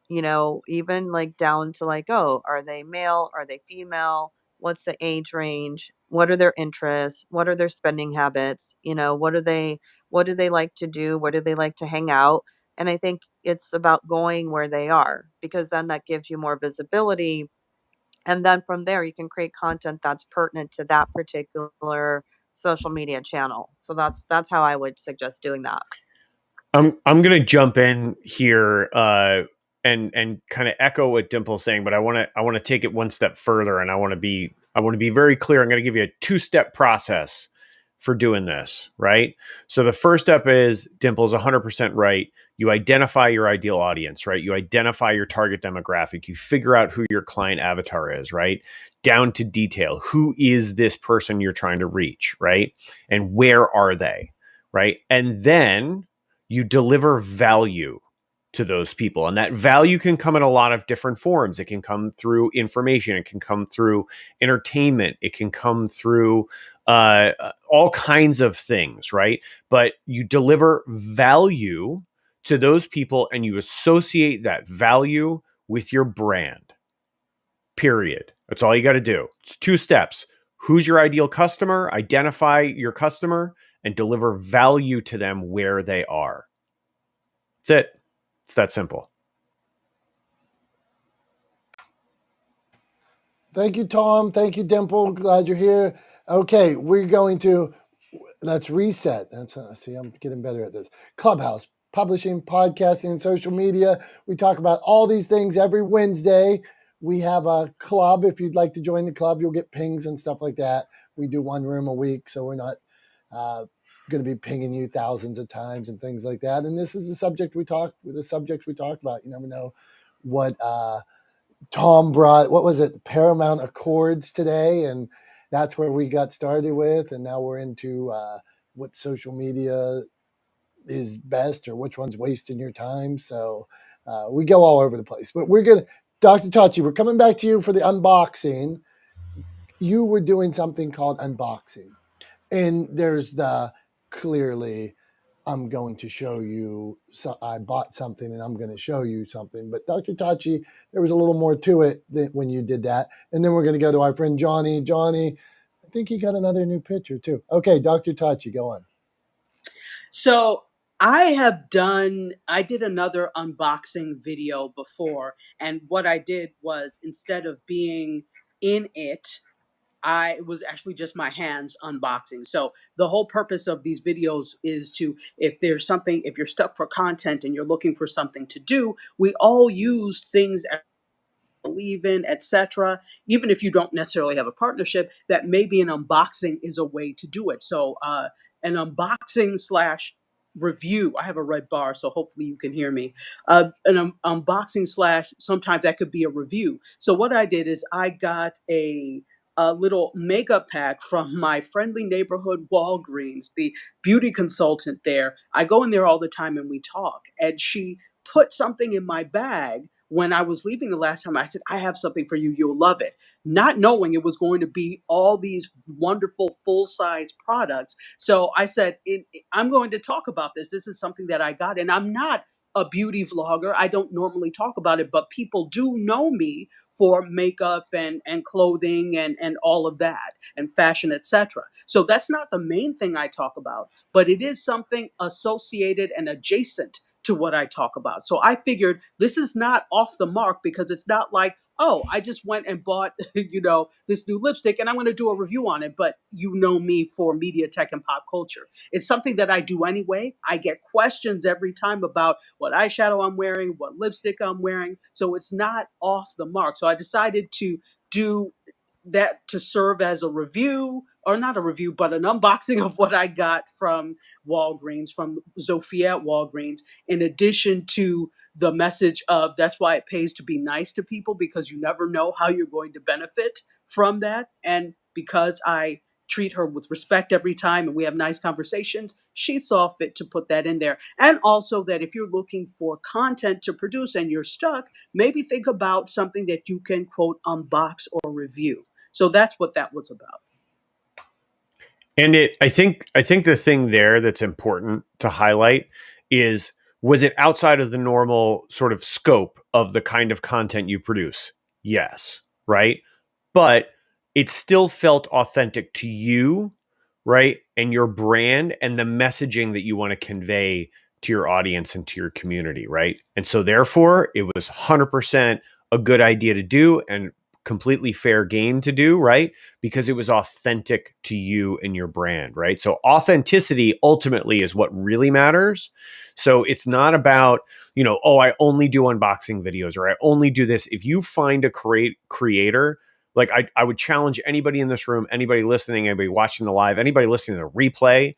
even like down to like, oh, are they male? Are they female? What's the age range? What are their interests? What are their spending habits? What do they like to do? Where do they like to hang out? And I think it's about going where they are, because then that gives you more visibility. And then from there, you can create content that's pertinent to that particular social media channel. So that's how I would suggest doing that. I'm gonna jump in here and kind of echo what Dimple's saying, but I want to take it one step further, and I want to be I want to be very clear. I'm going to give you a 2-step process for doing this, right? So the first step is, Dimple's 100% right. You identify your ideal audience, right? You identify your target demographic. You figure out who your client avatar is, right? Down to detail. Who is this person you're trying to reach, right? And where are they, right? And then you deliver value to those people. And that value can come in a lot of different forms. It can come through information. It can come through entertainment. It can come through all kinds of things, right? But you deliver value to those people and you associate that value with your brand. Period. That's all you got to do. It's 2 steps. Who's your ideal customer? Identify your customer and deliver value to them where they are. That's it. It's that simple. Thank you, Tom. Thank you, Dimple. Glad you're here. Okay, we're going to let's reset. That's see, I'm getting better at this. Clubhouse, publishing, podcasting, and social media. We talk about all these things every Wednesday. We have a club. If you'd like to join the club, you'll get pings and stuff like that. We do 1 room a week, so we're not going to be pinging you thousands of times and things like that. And this is the subject we talk. The subjects we talk about. You never know what. Tom brought, what was it, Paramount Accords today, and that's where we got started with, and now we're into what social media is best or which one's wasting your time. So we go all over the place. But we're going to, Dr. Tachi, we're coming back to you for the unboxing. You were doing something called unboxing, and there's the clearly, I'm going to show you, so I bought something and I'm going to show you something. But Dr. Tachi, there was a little more to it than when you did that. And then we're going to go to our friend Johnny. Johnny, I think he got another new picture too. Okay, Dr. Tachi, go on. So I did another unboxing video before. And what I did was, instead of being in it, it was actually just my hands unboxing. So the whole purpose of these videos is to, if you're stuck for content and you're looking for something to do, we all use things believe in, etc. Even if you don't necessarily have a partnership, that maybe an unboxing is a way to do it. So an unboxing slash review. I have a red bar, so hopefully you can hear me. Unboxing slash, sometimes that could be a review. So what I did is I got a little makeup pack from my friendly neighborhood Walgreens, the beauty consultant there. I go in there all the time and we talk. And she put something in my bag when I was leaving the last time. I said, I have something for you. You'll love it. Not knowing it was going to be all these wonderful full-size products. So I said, I'm going to talk about this. This is something that I got. And I'm not a beauty vlogger. I don't normally talk about it, but people do know me for makeup and clothing and all of that, and fashion, etc. So that's not the main thing I talk about, but it is something associated and adjacent to what I talk about. So I figured this is not off the mark, because it's not like, oh, I just went and bought, this new lipstick and I'm going to do a review on it. But you know me for media, tech, and pop culture. It's something that I do anyway. I get questions every time about what eyeshadow I'm wearing, what lipstick I'm wearing. So it's not off the mark. So I decided to do that to serve as a review, or not a review, but an unboxing of what I got from Walgreens, from Zofia at Walgreens, in addition to the message of, that's why it pays to be nice to people, because you never know how you're going to benefit from that. And because I treat her with respect every time and we have nice conversations, she saw fit to put that in there. And also that if you're looking for content to produce and you're stuck, maybe think about something that you can, quote, unbox or review. So that's what that was about. And I think the thing there that's important to highlight is, was it outside of the normal sort of scope of the kind of content you produce? Yes, right? But it still felt authentic to you, right? And your brand and the messaging that you want to convey to your audience and to your community, right? And so therefore, it was 100% a good idea to do and completely fair game to do, right? Because it was authentic to you and your brand, right? So authenticity ultimately is what really matters. So it's not about, oh, I only do unboxing videos or I only do this. If you find a creator Like I would challenge anybody in this room, anybody listening, anybody watching the live, anybody listening to the replay.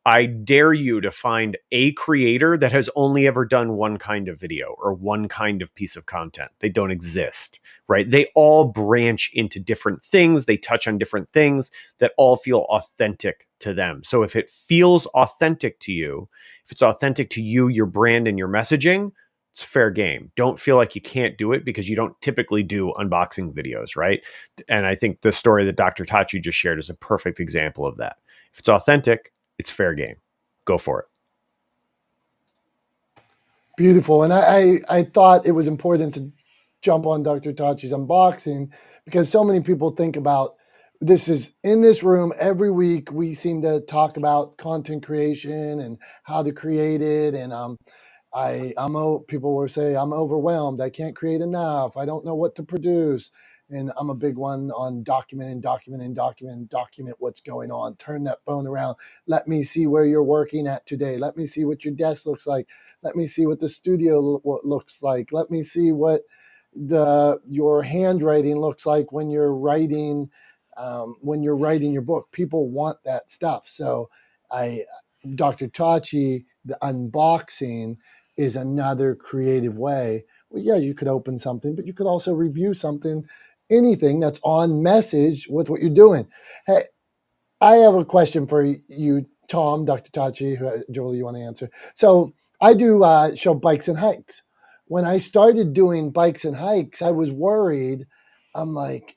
I dare you to find a creator that has only ever done one kind of video or one kind of piece of content. They don't exist, right? They all branch into different things. They touch on different things that all feel authentic to them. So if it feels authentic to you, if it's authentic to you, your brand and your messaging, it's fair game. Don't feel like you can't do it because you don't typically do unboxing videos, right? And I think the story that Dr. Tachi just shared is a perfect example of that. If it's authentic, it's fair game. Go for it. Beautiful. And I thought it was important to jump on Dr. Tachi's unboxing because so many people think about this is in this room every week. We seem to talk about content creation and how to create it. And people will say, I'm overwhelmed. I can't create enough. I don't know what to produce. And I'm a big one on document what's going on. Turn that phone around. Let me see where you're working at today. Let me see what your desk looks like. Let me see what the studio looks like. Let me see what your handwriting looks like when you're writing your book. People want that stuff. So Dr. Tachi, the unboxing is another creative way. Well, yeah, you could open something, but you could also review something, anything that's on message with what you're doing. Hey, I have a question for you, Tom, Dr. Tachi, Julie, you want to answer? So I do show bikes and hikes. When I started doing bikes and hikes, I was worried. I'm like,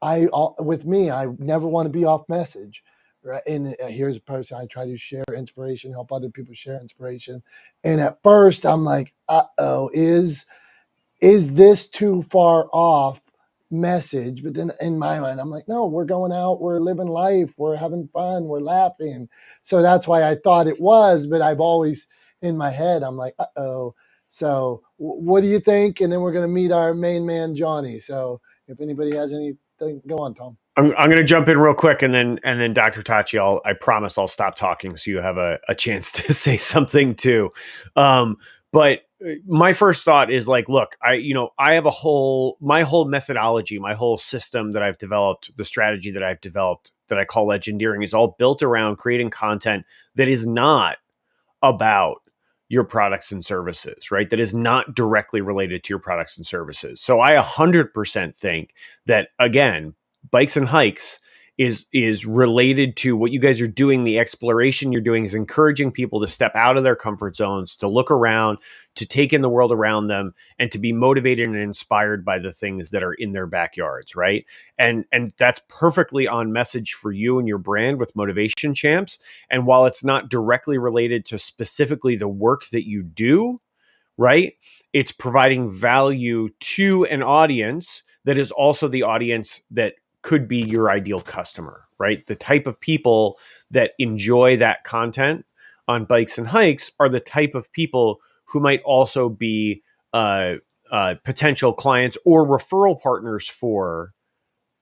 with me, I never want to be off message. Right. And here's a person I try to share inspiration, help other people share inspiration. And at first I'm like, is this too far off message? But then in my mind, I'm like, no, we're going out, we're living life, we're having fun, we're laughing. So that's why I thought it was, but I've always in my head, I'm like, So what do you think? And then we're going to meet our main man, Johnny. So if anybody has anything, go on, Tom. I'm going to jump in real quick, and then Dr. Tachi, I promise I'll stop talking so you have a chance to say something too. But my first thought is like, look, I have my whole methodology, my whole system that I've developed, the strategy that I've developed that I call legendeering is all built around creating content that is not about your products and services, right? That is not directly related to your products and services. So I 100% think that, again, bikes and hikes is related to what you guys are doing. The exploration you're doing is encouraging people to step out of their comfort zones, to look around, to take in the world around them, and to be motivated and inspired by the things that are in their backyards, right? And that's perfectly on message for you and your brand with Motivation Champs. And while it's not directly related to specifically the work that you do, right, it's providing value to an audience that is also the audience that could be your ideal customer, right? The type of people that enjoy that content on bikes and hikes are the type of people who might also be potential clients or referral partners for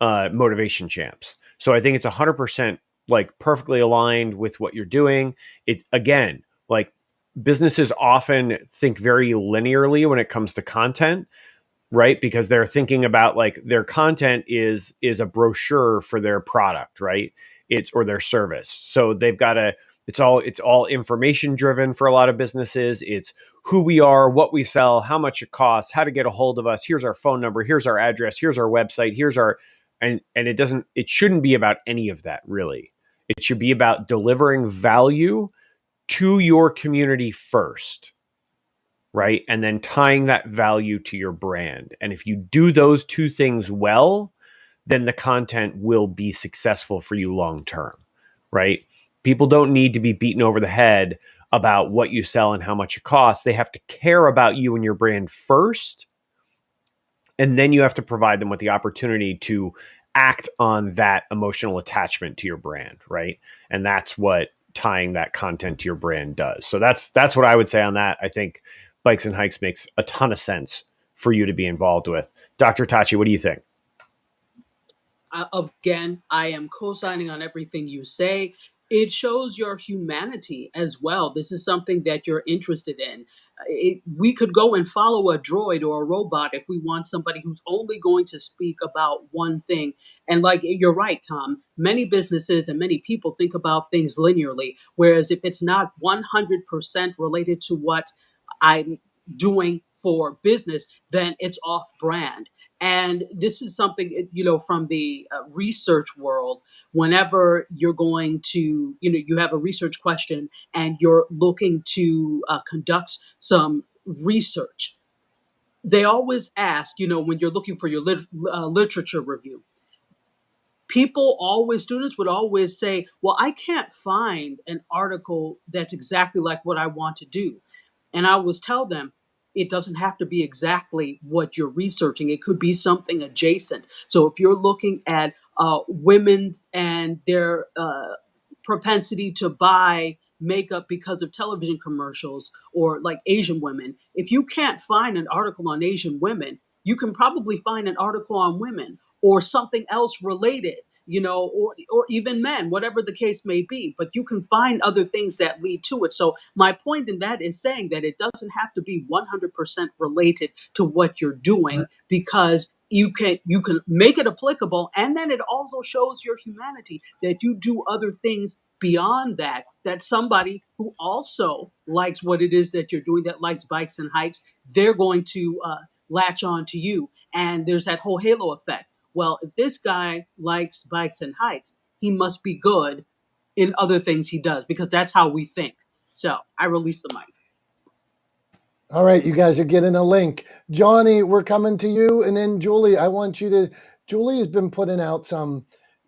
Motivation Champs. So I think it's 100% like perfectly aligned with what you're doing. It again, like businesses often think very linearly when it comes to content, right? Because they're thinking about like their content is a brochure for their product, right? Or their service. So they've got to it's all information driven for a lot of businesses. It's who we are, what we sell, how much it costs, how to get a hold of us. Here's our phone number, here's our address, here's our website, and it shouldn't be about any of that really. It should be about delivering value to your community first, right? And then tying that value to your brand. And if you do those two things well, then the content will be successful for you long term, right? People don't need to be beaten over the head about what you sell and how much it costs. They have to care about you and your brand first. And then you have to provide them with the opportunity to act on that emotional attachment to your brand, right? And that's what tying that content to your brand does. So that's what I would say on that. I think bikes and hikes makes a ton of sense for you to be involved with. Dr. Tachi, what do you think? Again, I am co-signing on everything you say. It shows your humanity as well. This is something that you're interested in. we could go and follow a droid or a robot if we want somebody who's only going to speak about one thing. And like you're right, Tom, many businesses and many people think about things linearly, whereas if it's not 100% related to what I'm doing for business, then it's off brand. And this is something, from the research world. Whenever you're going to, you have a research question and you're looking to conduct some research, they always ask, when you're looking for your literature review, students would always say, well, I can't find an article that's exactly like what I want to do. And I always tell them, it doesn't have to be exactly what you're researching. It could be something adjacent. So if you're looking at women and their propensity to buy makeup because of television commercials, or like Asian women, if you can't find an article on Asian women, you can probably find an article on women or something else related, or even men, whatever the case may be. But you can find other things that lead to it. So my point in that is saying that it doesn't have to be 100% related to what you're doing, because you can make it applicable, and then it also shows your humanity that you do other things beyond that somebody who also likes what it is that you're doing, that likes bikes and hikes, they're going to latch on to you. And there's that whole halo effect. Well, if this guy likes bikes and hikes, he must be good in other things he does, because that's how we think. So I release the mic. All right, you guys are getting a link. Johnny, we're coming to you. And then Julie, Julie has been putting out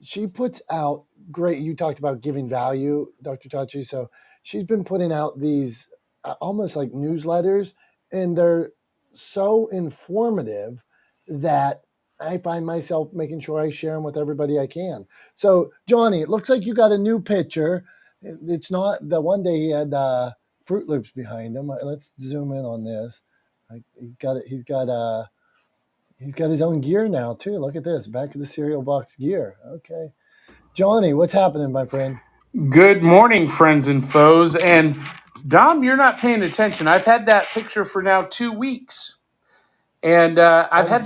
she puts out great, you talked about giving value, Dr. Tachi. So she's been putting out these almost like newsletters, and they're so informative that I find myself making sure I share them with everybody I can. So Johnny, it looks like you got a new picture. It's not the one day he had Fruit Loops behind him. Let's zoom in on this. He's got his own gear now too. Look at this, back of the cereal box gear. Okay, Johnny, what's happening, my friend? Good morning, friends and foes. And Dom, you're not paying attention. I've had that picture for now 2 weeks, and I've had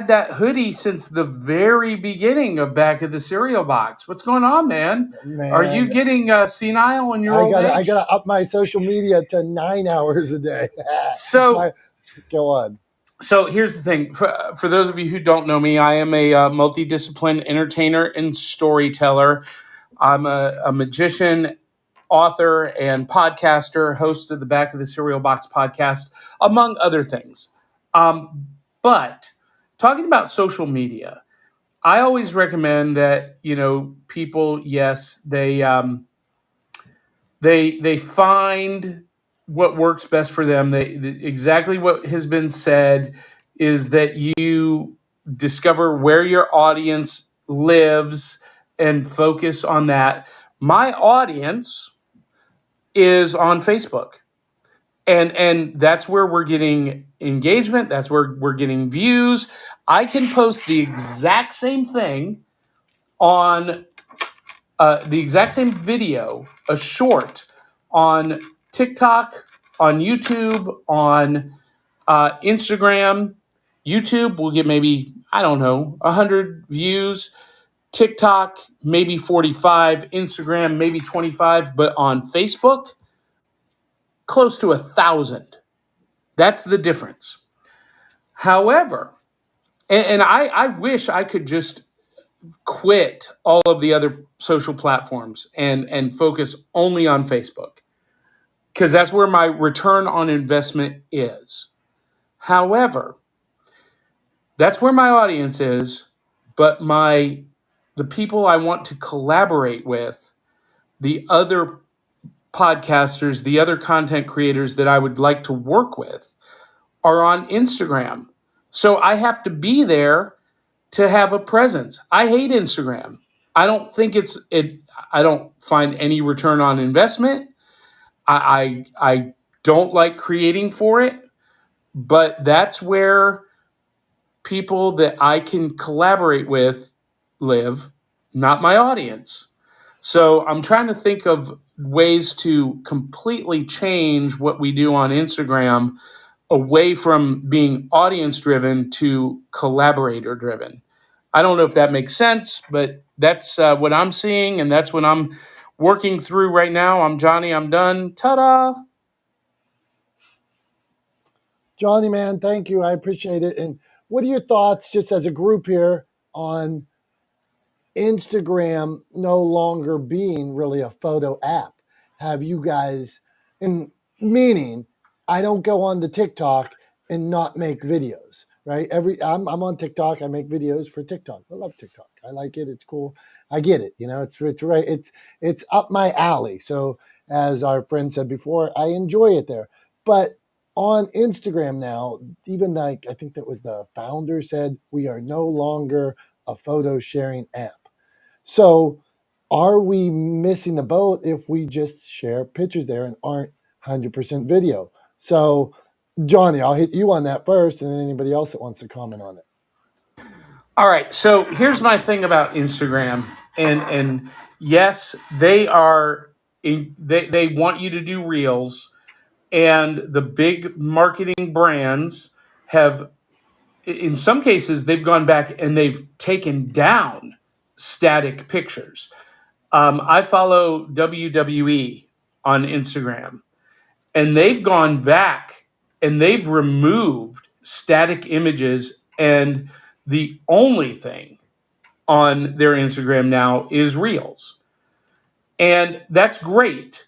that hoodie since the very beginning of Back of the Cereal Box. What's going on, man? Are you getting senile in your old age? I gotta up my social media to 9 hours a day. So go on. So here's the thing. For those of you who don't know me, I am a multidisciplined entertainer and storyteller. I'm a magician, author, and podcaster, host of the Back of the Cereal Box podcast, among other things. But talking about social media, I always recommend that, people, yes, they find what works best for them. Exactly what has been said is that you discover where your audience lives and focus on that. My audience is on Facebook. And that's where we're getting engagement. That's where we're getting views. I can post the exact same thing on the exact same video, a short, on TikTok, on YouTube, on Instagram. YouTube will get maybe, 100 views. TikTok, maybe 45. Instagram, maybe 25. But on Facebook, close to 1,000. That's the difference. However, and I wish I could just quit all of the other social platforms and focus only on Facebook, because that's where my return on investment is. However, that's where my audience is, but the people I want to collaborate with, the other podcasters, the other content creators that I would like to work with, are on Instagram. So I have to be there to have a presence. I hate Instagram. I don't think I don't find any return on investment. I don't like creating for it, but that's where people that I can collaborate with live, not my audience. So I'm trying to think of ways to completely change what we do on Instagram away from being audience driven to collaborator driven. I don't know if that makes sense, but that's what I'm seeing, and that's what I'm working through right now. I'm Johnny. I'm done. Ta-da! Johnny, man, thank you. I appreciate it. And what are your thoughts, just as a group here, on Instagram no longer being really a photo app? Have you guys, and meaning, I don't go on to TikTok and not make videos, right? I'm on TikTok. I make videos for TikTok. I love TikTok. I like it. It's cool. I get it. It's right. It's up my alley. So as our friend said before, I enjoy it there. But on Instagram now, even like I think that was the founder said, we are no longer a photo sharing app. So are we missing the boat if we just share pictures there and aren't 100% video? So Johnny, I'll hit you on that first, and then anybody else that wants to comment on it. All right. So here's my thing about Instagram, and yes, they are. They want you to do reels, and the big marketing brands have, in some cases, they've gone back and they've taken down static pictures. I follow WWE on Instagram, and they've gone back and they've removed static images, and the only thing on their Instagram now is reels. And that's great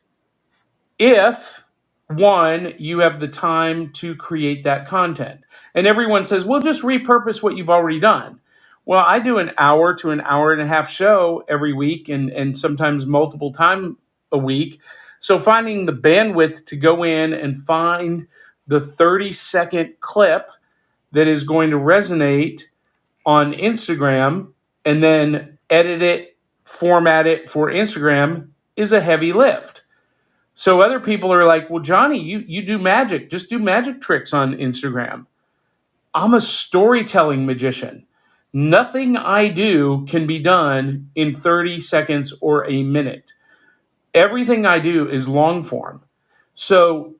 if, one, you have the time to create that content. And everyone says, well, just repurpose what you've already done. Well, I do an hour to an hour and a half show every week, and sometimes multiple times a week. So finding the bandwidth to go in and find the 30-second clip that is going to resonate on Instagram and then edit it, format it for Instagram is a heavy lift. So other people are like, well, Johnny, you do magic. Just do magic tricks on Instagram. I'm a storytelling magician. Nothing I do can be done in 30 seconds or a minute. Everything I do is long form. So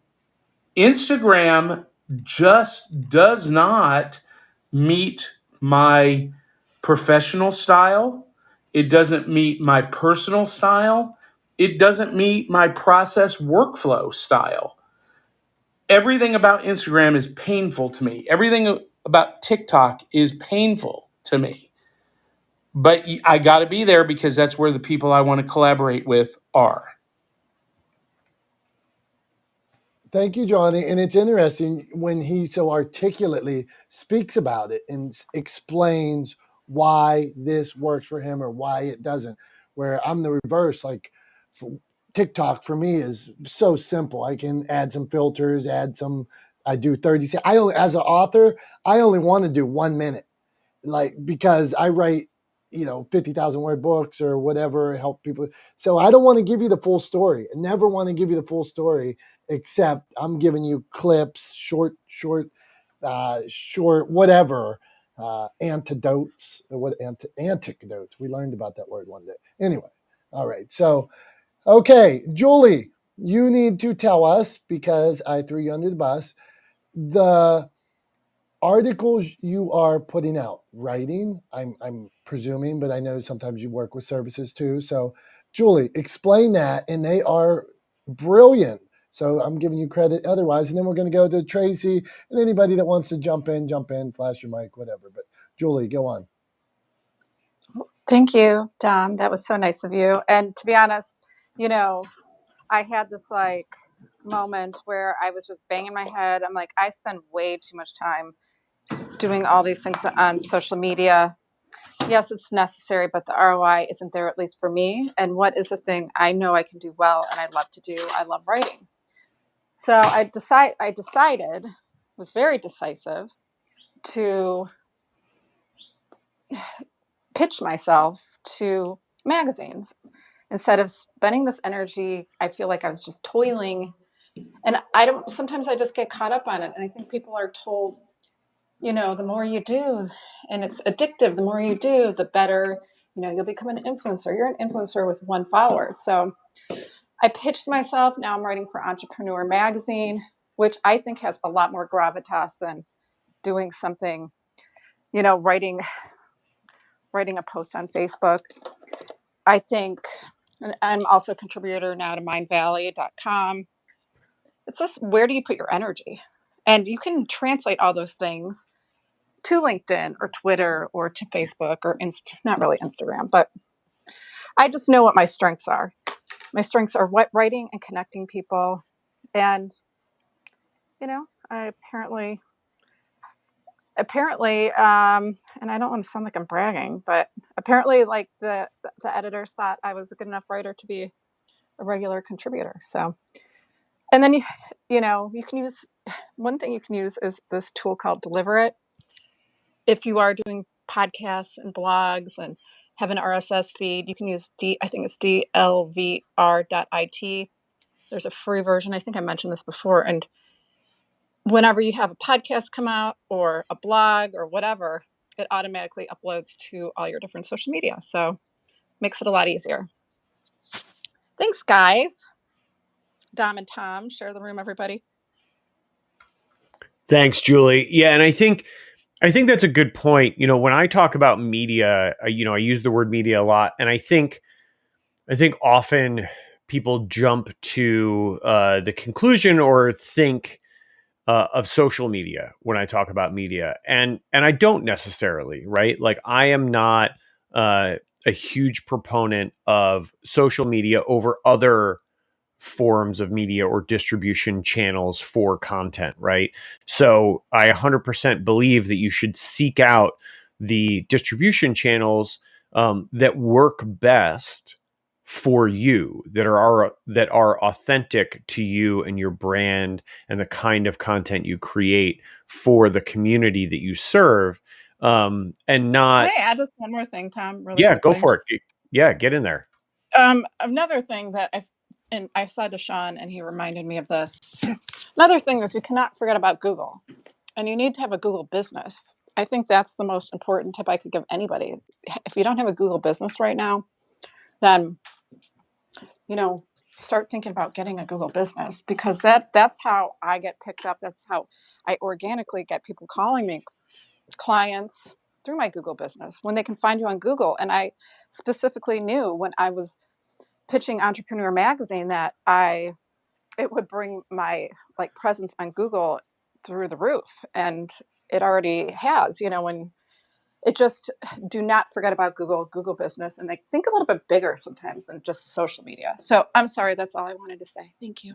Instagram just does not meet my professional style. It doesn't meet my personal style. It doesn't meet my process workflow style. Everything about Instagram is painful to me. Everything about TikTok is painful to me. But I got to be there because that's where the people I want to collaborate with are. Thank you, Johnny. And it's interesting when he so articulately speaks about it and explains why this works for him or why it doesn't. Where I'm the reverse. Like TikTok for me is so simple. I can add some filters, I do 30 seconds. As an author, I only want to do 1 minute. Like, because I write, 50,000 word books or whatever, help people. So I don't want to give you the full story. I never want to give you the full story, except I'm giving you clips, short, whatever, antidotes, antidotes. We learned about that word one day. Anyway. All right. So, okay, Julie, you need to tell us, because I threw you under the bus, the articles you are putting out, writing, I'm presuming, but I know sometimes you work with services too. So, Julie, explain that, and they are brilliant. So I'm giving you credit otherwise, and then we're going to go to Tracy and anybody that wants to jump in, flash your mic, whatever. But Julie, go on. Thank you, Dom. That was so nice of you. And to be honest, I had this moment where I was just banging my head. I'm like, I spend way too much time doing all these things on social media. Yes, it's necessary, but the ROI isn't there, at least for me. And what is the thing I know I can do well and I love to do? I love writing. So I decided, was very decisive, to pitch myself to magazines. Instead of spending this energy, I feel like I was just toiling. And sometimes I just get caught up on it. And I think people are told, the more you do, and it's addictive, the more you do, the better, you'll become an influencer. You're an influencer with 1 follower. So I pitched myself. Now I'm writing for Entrepreneur Magazine, which I think has a lot more gravitas than doing something, writing a post on Facebook. I think I'm also a contributor now to mindvalley.com. It's just, where do you put your energy? And you can translate all those things to LinkedIn or Twitter or to Facebook or not really Instagram, but I just know what my strengths are. My strengths are writing and connecting people. And, I apparently, and I don't want to sound like I'm bragging, but apparently, like the editors thought I was a good enough writer to be a regular contributor. So, and then you can use, one thing you can use is this tool called Deliver It. If you are doing podcasts and blogs and have an RSS feed, you can use I think it's dlvr.it. There's a free version. I think I mentioned this before. And whenever you have a podcast come out or a blog or whatever, it automatically uploads to all your different social media. So makes it a lot easier. Thanks, guys. Dom and Tom, share the room, everybody. Thanks, Julie. Yeah, and I think that's a good point. When I talk about media, I use the word media a lot, and I think often people jump to the conclusion or think of social media when I talk about media, and I don't necessarily, right? Like, I am not a huge proponent of social media over other forms of media or distribution channels for content, right? So I 100% believe that you should seek out the distribution channels that work best for you, that are authentic to you and your brand and the kind of content you create for the community that you serve, and not. Can I add just one more thing, Tom, really Yeah, quickly? go for it. Yeah, get in there. Another thing that I saw Deshaun, and he reminded me of this. Another thing is, you cannot forget about Google, and you need to have a Google business. I think that's the most important tip I could give anybody. If you don't have a Google business right now, then start thinking about getting a Google business, because that's how I get picked up. That's how I organically get people calling me, clients, through my Google business, when they can find you on Google. And I specifically knew when I was pitching Entrepreneur Magazine that it would bring my presence on Google through the roof, and it already has. When it just, do not forget about Google business, and think a little bit bigger sometimes than just social media. So I'm sorry, that's all I wanted to say. Thank you.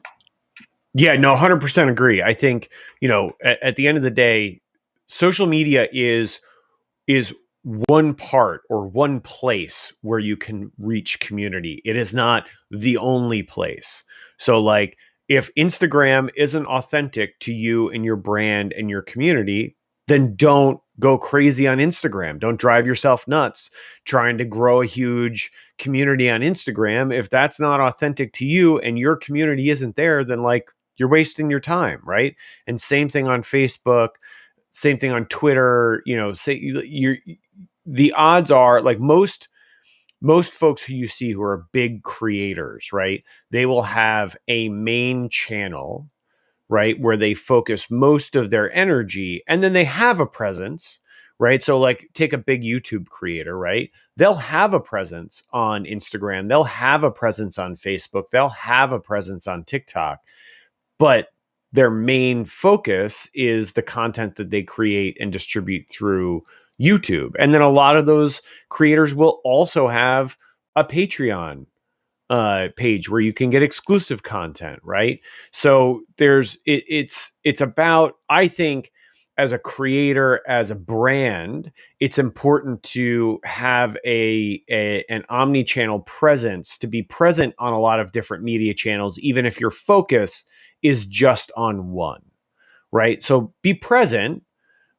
Yeah, no, 100% agree. I think, at the end of the day, social media is one part or one place where you can reach community. It is not the only place. So, like, if Instagram isn't authentic to you and your brand and your community, then don't go crazy on Instagram. Don't drive yourself nuts trying to grow a huge community on Instagram. If that's not authentic to you and your community isn't there, then, like, you're wasting your time, right? And same thing on Facebook, same thing on Twitter. The odds are, like, most folks who you see who are big creators, right? They will have a main channel, right, where they focus most of their energy, and then they have a presence, right? So, like, take a big YouTube creator, right? They'll have a presence on Instagram, they'll have a presence on Facebook, they'll have a presence on TikTok, but their main focus is the content that they create and distribute through YouTube. And then a lot of those creators will also have a Patreon page where you can get exclusive content, right? So it's about, I think, as a creator, as a brand, it's important to have an omni-channel presence, to be present on a lot of different media channels, even if your focus is just on one, right? So be present,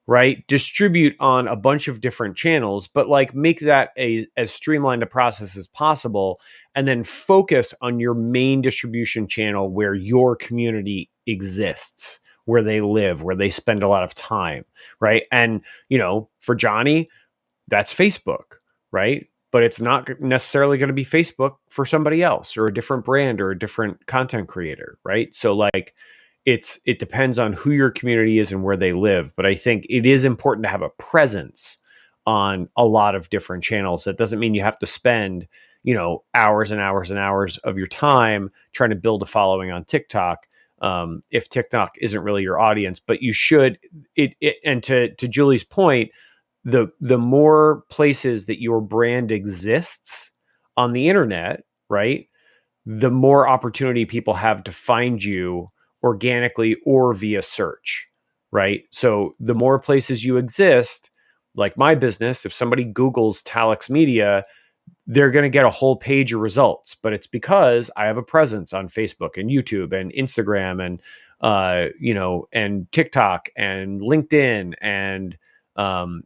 right? Distribute on a bunch of different channels, but, like, make that as streamlined a process as possible, and then focus on your main distribution channel where your community exists, where they live, where they spend a lot of time, right? And, for Johnny, that's Facebook, right? but it's not necessarily going to be Facebook for somebody else or a different brand or a different content creator, right? So like it depends on who your community is and where they live, but I think it is important to have a presence on a lot of different channels. That doesn't mean you have to spend, hours and hours and hours of your time trying to build a following on TikTok. If TikTok isn't really your audience, but you should and to Julie's point, the more places that your brand exists on the internet, right, the more opportunity people have to find you organically or via search, right? So the more places you exist, like my business, if somebody Googles Talex Media, they're going to get a whole page of results, but it's because I have a presence on Facebook and YouTube and Instagram and and TikTok and LinkedIn and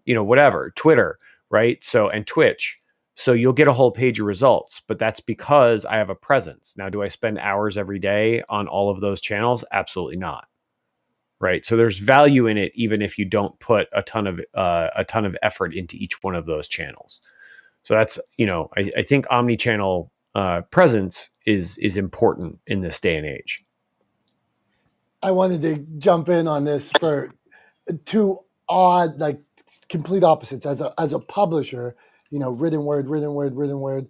whatever, Twitter, right? So and Twitch. So you'll get a whole page of results, but that's because I have a presence. Now, do I spend hours every day on all of those channels? Absolutely not. Right. So there's value in it, even if you don't put a ton of effort into each one of those channels. So that's, I think omni-channel presence is important in this day and age. I wanted to jump in on this for two odd, like complete opposites. As a publisher, written word.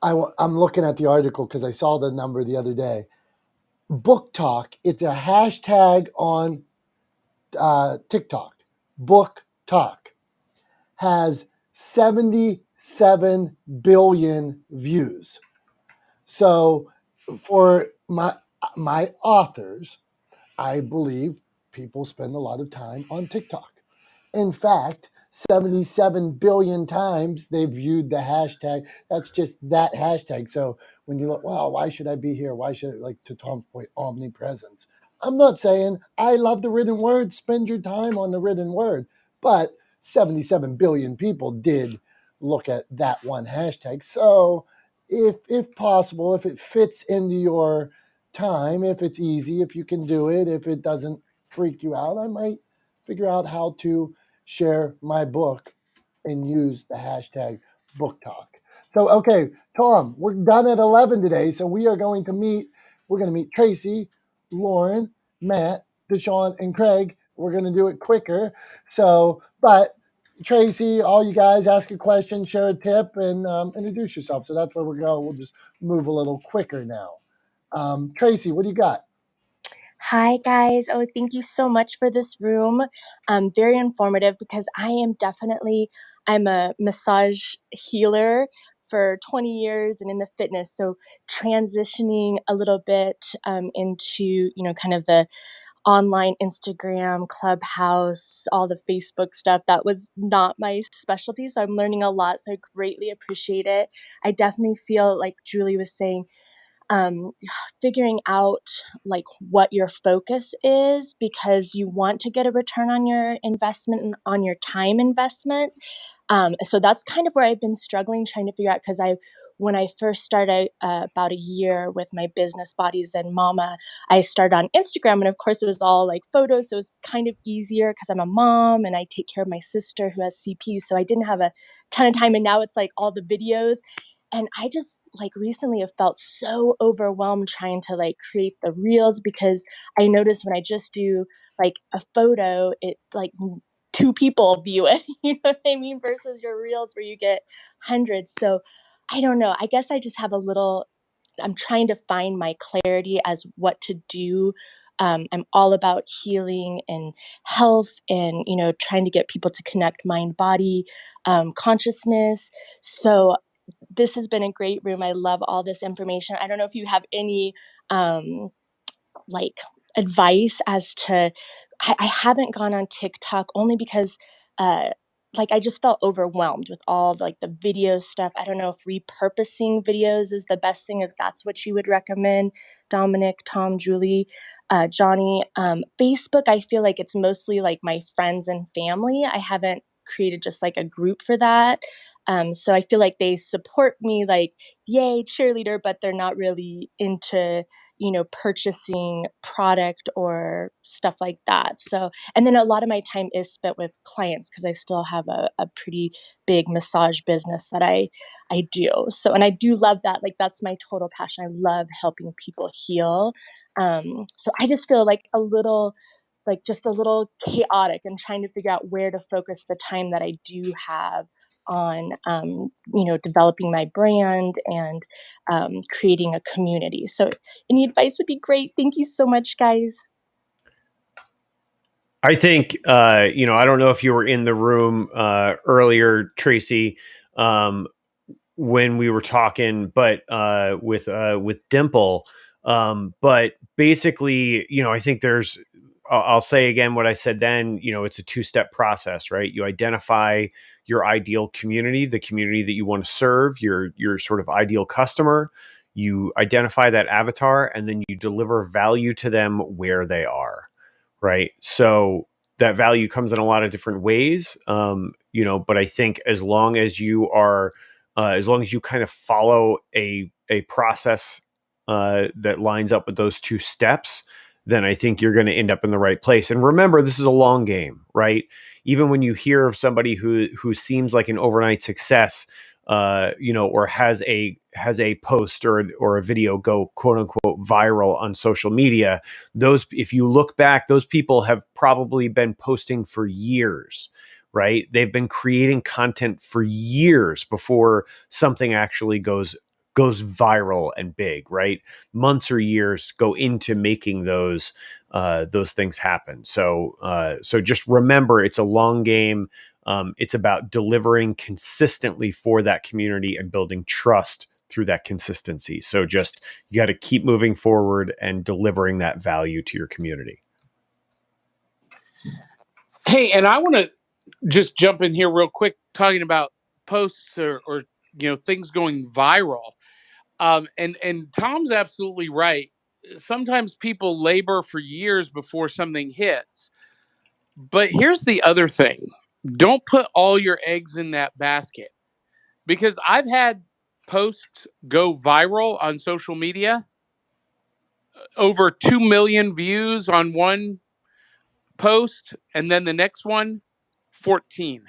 I'm looking at the article because I saw the number the other day. Book Talk. It's a hashtag on TikTok. Book Talk has 77 billion views. So for my authors, I believe people spend a lot of time on TikTok. In fact, 77 billion times they viewed the hashtag. That's just that hashtag. So when you look, wow, why should I be here? Why should I, like to Tom's point, omnipresence? I'm not saying I love the written word. Spend your time on the written word. But 77 billion people did look at that one hashtag. So if possible, if it fits into your time, if it's easy, if you can do it, if it doesn't freak you out, I might figure out how to share my book and use the hashtag book talk. So, okay, Tom, we're done at 11 today. So we're going to meet Tracy, Lauren, Matt, Deshaun, and Craig. We're going to do it quicker. So, but Tracy, all you guys ask a question, share a tip, and introduce yourself. So that's where we'll go. We'll just move a little quicker now. Tracy, what do you got? Hi, guys. Oh, thank you so much for this room. Very informative because I'm a massage healer for 20 years and in the fitness. So transitioning a little bit into, kind of the online Instagram, Clubhouse, all the Facebook stuff, that was not my specialty. So I'm learning a lot. So I greatly appreciate it. I definitely feel like Julie was saying, um, figuring out like what your focus is because you want to get a return on your investment and on your time investment. So that's kind of where I've been struggling, trying to figure out, because when I first started about a year with my business Bodies and Mama, I started on Instagram, and of course it was all like photos, so it was kind of easier because I'm a mom and I take care of my sister who has CP, so I didn't have a ton of time, and now it's like all the videos. And I just like recently have felt so overwhelmed trying to like create the reels because I notice when I just do like a photo, it like 2 people view it, you know what I mean? Versus your reels where you get hundreds. So I don't know. I guess I just have I'm trying to find my clarity as what to do. I'm all about healing and health and, trying to get people to connect mind, body, consciousness. So this has been a great room. I love all this information. I don't know if you have any like advice as to, I haven't gone on TikTok only because like I just felt overwhelmed with all like the video stuff. I don't know if repurposing videos is the best thing, if that's what you would recommend. Dominick, Tom, Julie, Johnny. Facebook, I feel like it's mostly like my friends and family. I haven't created just like a group for that. So I feel like they support me, like, yay, cheerleader, but they're not really into, purchasing product or stuff like that. So, and then a lot of my time is spent with clients because I still have a pretty big massage business that I do. So, and I do love that. Like, that's my total passion. I love helping people heal. So I just feel like just a little chaotic and trying to figure out where to focus the time that I do have on, developing my brand and creating a community. So any advice would be great. Thank you so much, guys. I think, I don't know if you were in the room earlier, Tracy, when we were talking, but with Dimple. But basically, I think I'll say again what I said then. It's a two-step process, right? You identify your ideal community, the community that you want to serve, your sort of ideal customer. You identify that avatar, and then you deliver value to them where they are, right? So that value comes in a lot of different ways, but I think as long as you kind of follow a process that lines up with those two steps, then I think you're going to end up in the right place. And remember, this is a long game, right? Even when you hear of somebody who seems like an overnight success, or has a post or a video go quote unquote viral on social media, if you look back, those people have probably been posting for years, right? They've been creating content for years before something actually goes viral and big, right? Months or years go into making those things happen. So just remember, it's a long game. It's about delivering consistently for that community and building trust through that consistency. So just, you got to keep moving forward and delivering that value to your community. Hey, and I want to just jump in here real quick, talking about posts or things going viral. And Tom's absolutely right. Sometimes people labor for years before something hits. But here's the other thing. Don't put all your eggs in that basket, because I've had posts go viral on social media, over 2 million views on one post, and then the next one, 14.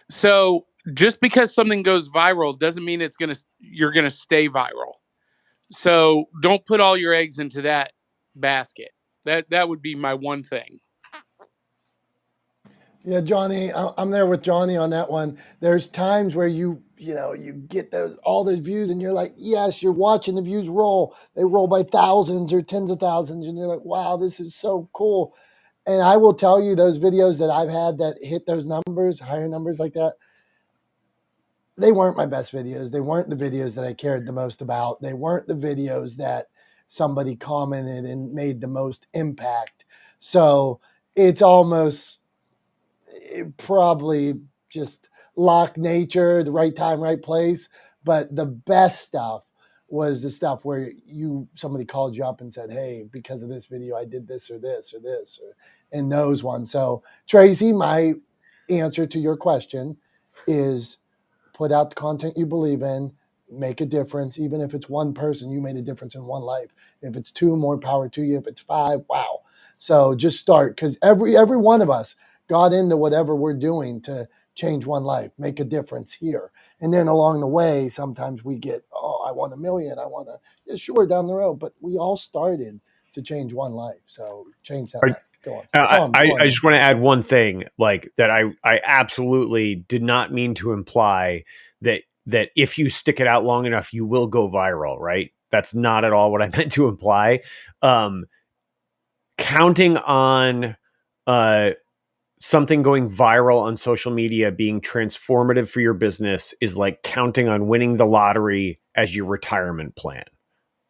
So just because something goes viral doesn't mean you're going to stay viral. So don't put all your eggs into that basket. That would be my one thing. Yeah, Johnny, I'm there with Johnny on that one. There's times where you get all those views and you're like, yes, you're watching the views roll. They roll by thousands or tens of thousands. And you're like, wow, this is so cool. And I will tell you, those videos that I've had that hit those numbers, higher numbers like that, they weren't my best videos. They weren't the videos that I cared the most about. They weren't the videos that somebody commented and made the most impact. So it's almost probably just lock nature, the right time, right place. But the best stuff was the stuff where somebody called you up and said, hey, because of this video, I did this or this or this, and those ones. So Tracy, my answer to your question is put out the content you believe in, make a difference. Even if it's one person, you made a difference in one life. If it's 2, more power to you. If it's 5, wow. So just start, because every one of us got into whatever we're doing to change one life, make a difference here. And then along the way, sometimes we get, I want 1 million. I want sure, down the road. But we all started to change one life. So change that life. Go on. Tom, I just want to add one thing, like that I absolutely did not mean to imply that if you stick it out long enough, you will go viral, right? That's not at all what I meant to imply. Counting on something going viral on social media being transformative for your business is like counting on winning the lottery as your retirement plan,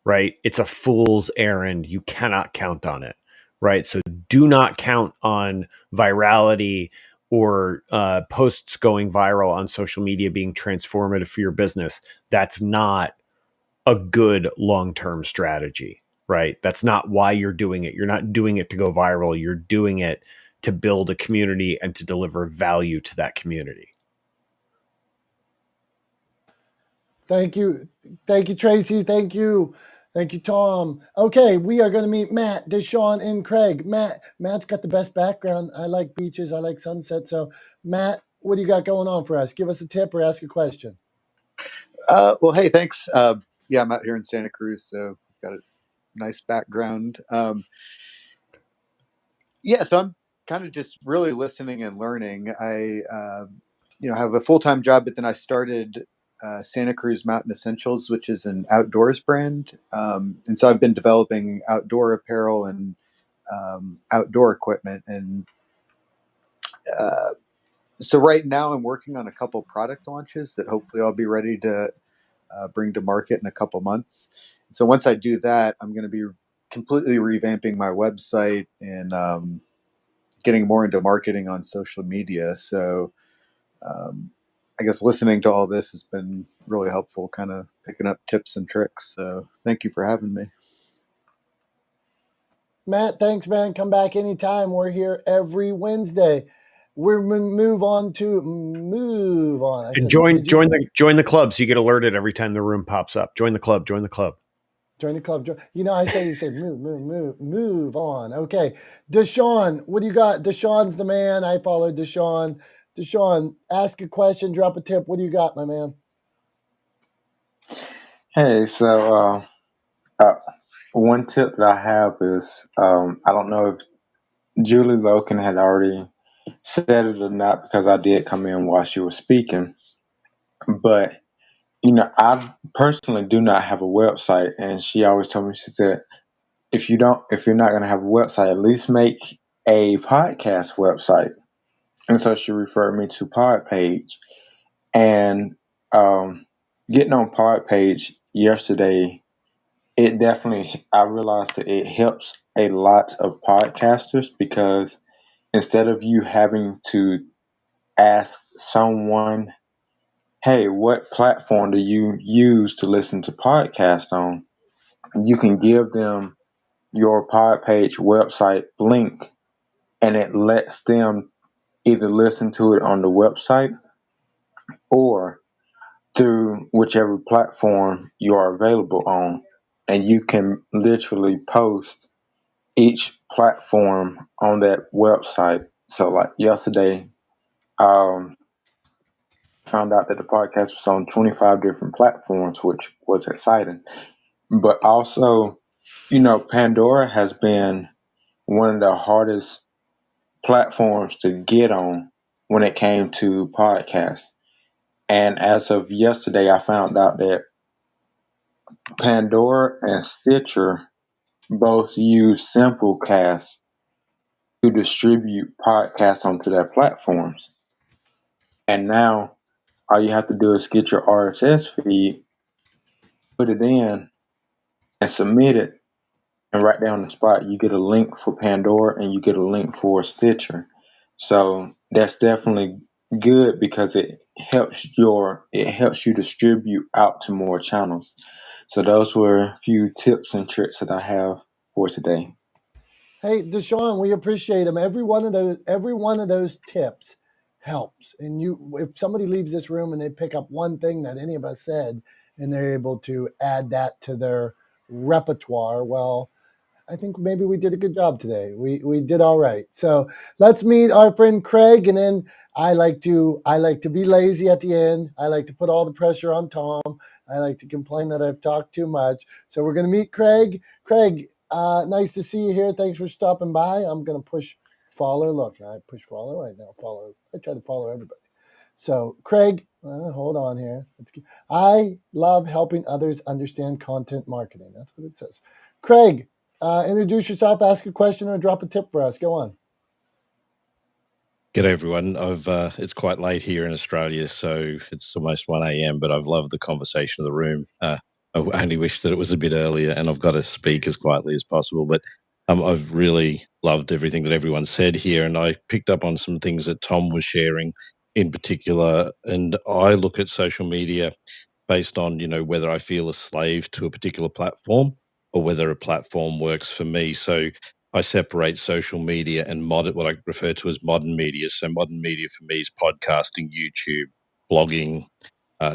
right? It's a fool's errand. You cannot count on it, right? So do not count on virality or posts going viral on social media being transformative for your business. That's not a good long-term strategy, right? That's not why you're doing it. You're not doing it to go viral. You're doing it to build a community and to deliver value to that community. Thank you, Tracy. Thank you, Tom. Okay, we are going to meet Matt, Deshaun, and Craig. Matt's got the best background. I like beaches. I like sunset. So, Matt, what do you got going on for us? Give us a tip or ask a question. Well, hey, thanks. Yeah, I'm out here in Santa Cruz, so I've got a nice background. Yeah, so I'm kind of just really listening and learning. I, have a full-time job, but then I started Santa Cruz Mountain Essentials, which is an outdoors brand. And so I've been developing outdoor apparel and outdoor equipment. And so right now I'm working on a couple product launches that hopefully I'll be ready to bring to market in a couple months. So once I do that, I'm going to be completely revamping my website and getting more into marketing on social media. So I guess listening to all this has been really helpful, kind of picking up tips and tricks. So thank you for having me. Matt, thanks, man. Come back anytime. We're here every Wednesday. We're move on. I And said, join the club so you get alerted every time the room pops up. Join the club. Join the club. I say you said move on. Okay, Deshaun, what do you got? Deshaun's the man. I follow Deshaun. Deshaun, ask a question, drop a tip. What do you got, my man? Hey, so one tip that I have is I don't know if Julie Loken had already said it or not because I did come in while she was speaking, but I personally do not have a website, and she always told me, she said, if you're not going to have a website, at least make a podcast website. And so she referred me to Podpage, and getting on Podpage yesterday, I realized that it helps a lot of podcasters because instead of you having to ask someone, hey, what platform do you use to listen to podcasts on? You can give them your Podpage website link, and it lets them either listen to it on the website or through whichever platform you are available on. And you can literally post each platform on that website. So, like yesterday, found out that the podcast was on 25 different platforms, which was exciting. But also, Pandora has been one of the hardest platforms to get on when it came to podcasts. And as of yesterday, I found out that Pandora and Stitcher both use Simplecast to distribute podcasts onto their platforms. And now all you have to do is get your RSS feed, put it in, and submit it. And right there on the spot, you get a link for Pandora and you get a link for Stitcher. So that's definitely good because it helps you distribute out to more channels. So those were a few tips and tricks that I have for today. Hey, Deshaun, we appreciate them. Every one of those tips helps. And if somebody leaves this room and they pick up one thing that any of us said and they're able to add that to their repertoire, well, I think maybe we did a good job today. We did all right. So let's meet our friend Craig, and then I like to be lazy at the end. I like to put all the pressure on Tom. I like to complain that I've talked too much. So we're going to meet Craig. Craig, nice to see you here. Thanks for stopping by. I'm going to push follow. Look, I push follow. I now follow. I try to follow everybody. So Craig, hold on here. I love helping others understand content marketing. That's what it says. Craig, introduce yourself, ask a question, or drop a tip for us. Go on. G'day everyone. It's quite late here in Australia, so it's almost 1 a.m. But I've loved the conversation of the room. I only wish that it was a bit earlier, and I've got to speak as quietly as possible. But I've really loved everything that everyone said here, and I picked up on some things that Tom was sharing in particular. And I look at social media based on whether I feel a slave to a particular platform or whether a platform works for me. So I separate social media and what I refer to as modern media. So modern media for me is podcasting, YouTube, blogging,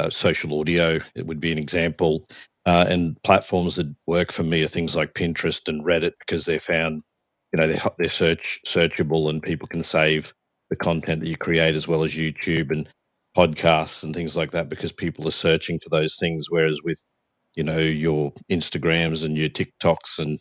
social audio, it would be an example. And platforms that work for me are things like Pinterest and Reddit, because they're found, they're searchable, and people can save the content that you create, as well as YouTube and podcasts and things like that, because people are searching for those things. Whereas with, your Instagrams and your TikToks and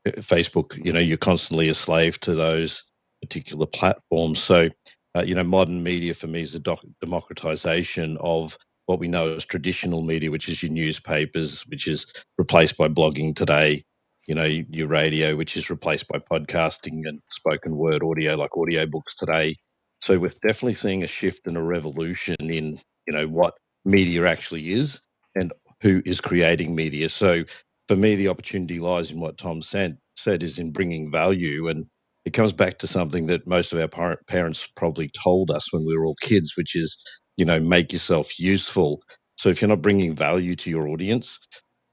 Facebook, you're constantly a slave to those particular platforms. So, modern media for me is a democratization of what we know as traditional media, which is your newspapers, which is replaced by blogging today, your radio, which is replaced by podcasting and spoken word audio, like audiobooks today. So we're definitely seeing a shift and a revolution in, what media actually is and who is creating media. So for me, the opportunity lies in what Tom said is in bringing value. And it comes back to something that most of our parents probably told us when we were all kids, which is, make yourself useful. So if you're not bringing value to your audience,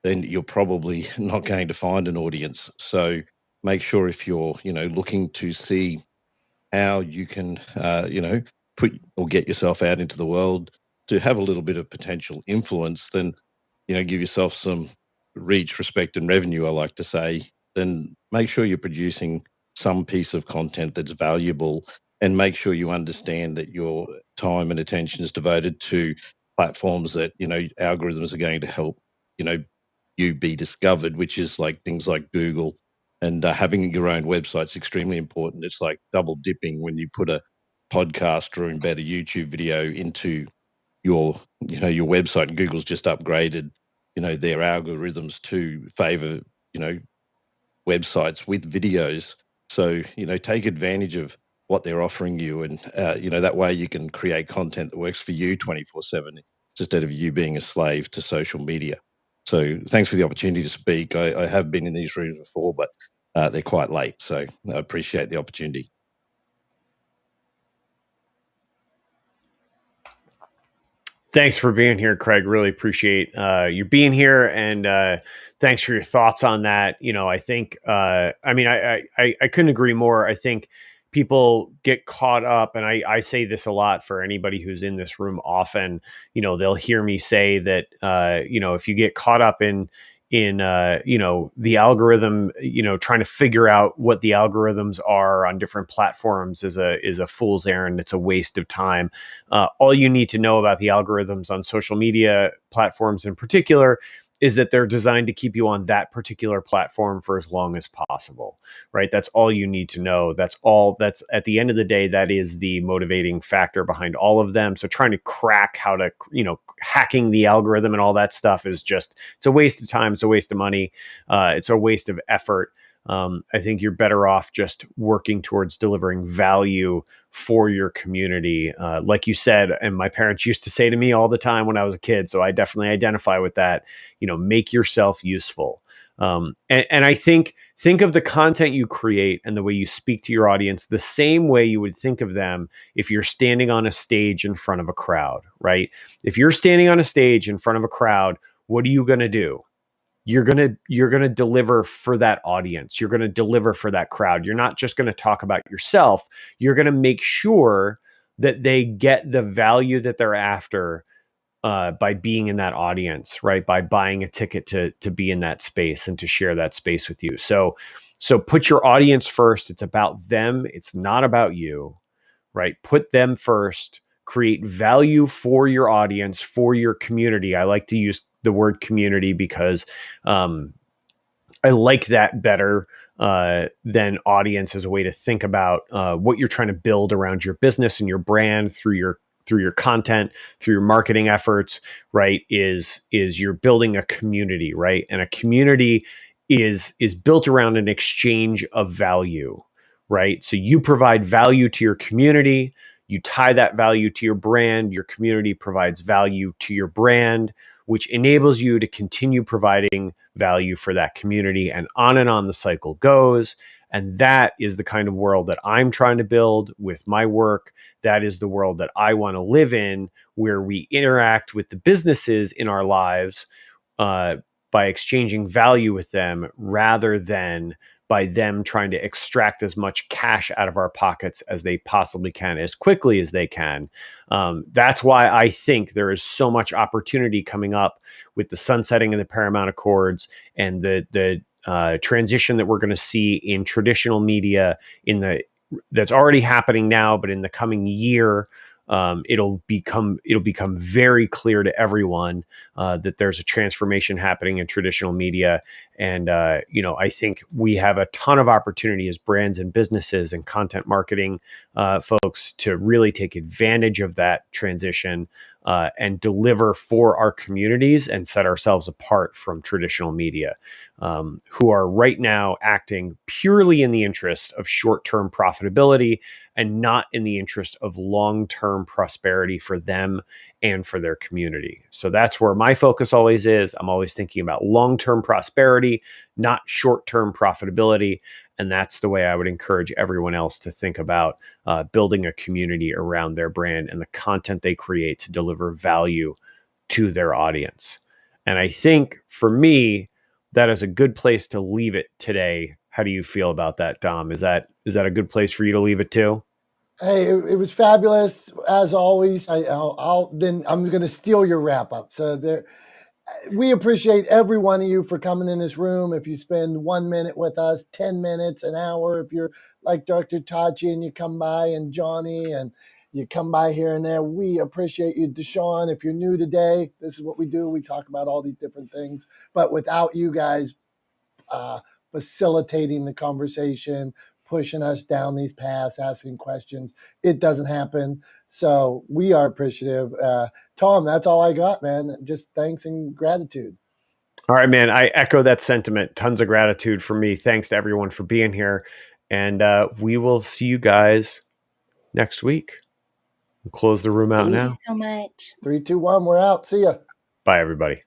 then you're probably not going to find an audience. So make sure, if you're, looking to see how you can, put or get yourself out into the world to have a little bit of potential influence, then, give yourself some reach, respect, and revenue, I like to say. Then make sure you're producing some piece of content that's valuable, and make sure you understand that your time and attention is devoted to platforms that, algorithms are going to help, you be discovered, which is like things like Google. And having your own website's extremely important. It's like double dipping when you put a podcast or embed a YouTube video into your, your website, and Google's just upgraded, their algorithms to favor, websites with videos. So, take advantage of what they're offering you. And, that way you can create content that works for you 24/7, instead of you being a slave to social media. So thanks for the opportunity to speak. I have been in these rooms before, but they're quite late. So I appreciate the opportunity. Thanks for being here, Craig. Really appreciate you being here, and thanks for your thoughts on that. I think, I couldn't agree more. I think people get caught up, and I say this a lot for anybody who's in this room often. They'll hear me say that, if you get caught up in the algorithm, trying to figure out what the algorithms are on different platforms is a fool's errand. It's a waste of time. All you need to know about the algorithms on social media platforms in particular is that they're designed to keep you on that particular platform for as long as possible, right? That's all you need to know. That's at the end of the day, that is the motivating factor behind all of them. So trying to crack how to, hacking the algorithm and all that stuff is just, it's a waste of time. It's a waste of money. It's a waste of effort. I think you're better off just working towards delivering value for your community. Like you said, and my parents used to say to me all the time when I was a kid, so I definitely identify with that, make yourself useful. And I think of the content you create and the way you speak to your audience the same way you would think of them if you're standing on a stage in front of a crowd, right? If you're standing on a stage in front of a crowd, what are you going to do? You're going to deliver for that audience. You're going to deliver for that crowd. You're not just going to talk about yourself. You're going to make sure that they get the value that they're after by being in that audience, right? By buying a ticket to be in that space and to share that space with you. So put your audience first. It's about them. It's not about you, right? Put them first. Create value for your audience, for your community. I like to use the word community because I like that better than audience as a way to think about what you're trying to build around your business and your brand through your content, through your marketing efforts, right? Is you're building a community, right? And a community is built around an exchange of value, right? So you provide value to your community, you tie that value to your brand, your community provides value to your brand, which enables you to continue providing value for that community, and on the cycle goes. And that is the kind of world that I'm trying to build with my work. That is the world that I want to live in, where we interact with the businesses in our lives by exchanging value with them rather than by them trying to extract as much cash out of our pockets as they possibly can, as quickly as they can. That's why I think there is so much opportunity coming up with the sunsetting of the Paramount Accords and the transition that we're going to see in traditional media that's already happening now, but in the coming year, it'll become very clear to everyone that there's a transformation happening in traditional media. And I think we have a ton of opportunity as brands and businesses and content marketing folks to really take advantage of that transition and deliver for our communities and set ourselves apart from traditional media, who are right now acting purely in the interest of short-term profitability and not in the interest of long-term prosperity for them and for their community. So that's where my focus always is. I'm always thinking about long-term prosperity, not short-term profitability. And that's the way I would encourage everyone else to think about building a community around their brand and the content they create to deliver value to their audience. And I think for me, that is a good place to leave it today. How do you feel about that, Dom? Is that a good place for you to leave it too? Hey, it was fabulous as always. I'm going to steal your wrap up. So we appreciate every one of you for coming in this room. If you spend 1 minute with us, 10 minutes, an hour, if you're like Dr. Tachi and you come by, and Johnny, and you come by here and there, we appreciate you. Deshaun, if you're new today, this is what we do. We talk about all these different things, but without you guys facilitating the conversation, pushing us down these paths, asking questions, it doesn't happen. So we are appreciative. Tom, that's all I got, man. Just thanks and gratitude. All right, man. I echo that sentiment. Tons of gratitude for me. Thanks to everyone for being here. And we will see you guys next week. We'll close the room out now. Thank you so much. 3, 2, 1, we're out. See ya. Bye, everybody.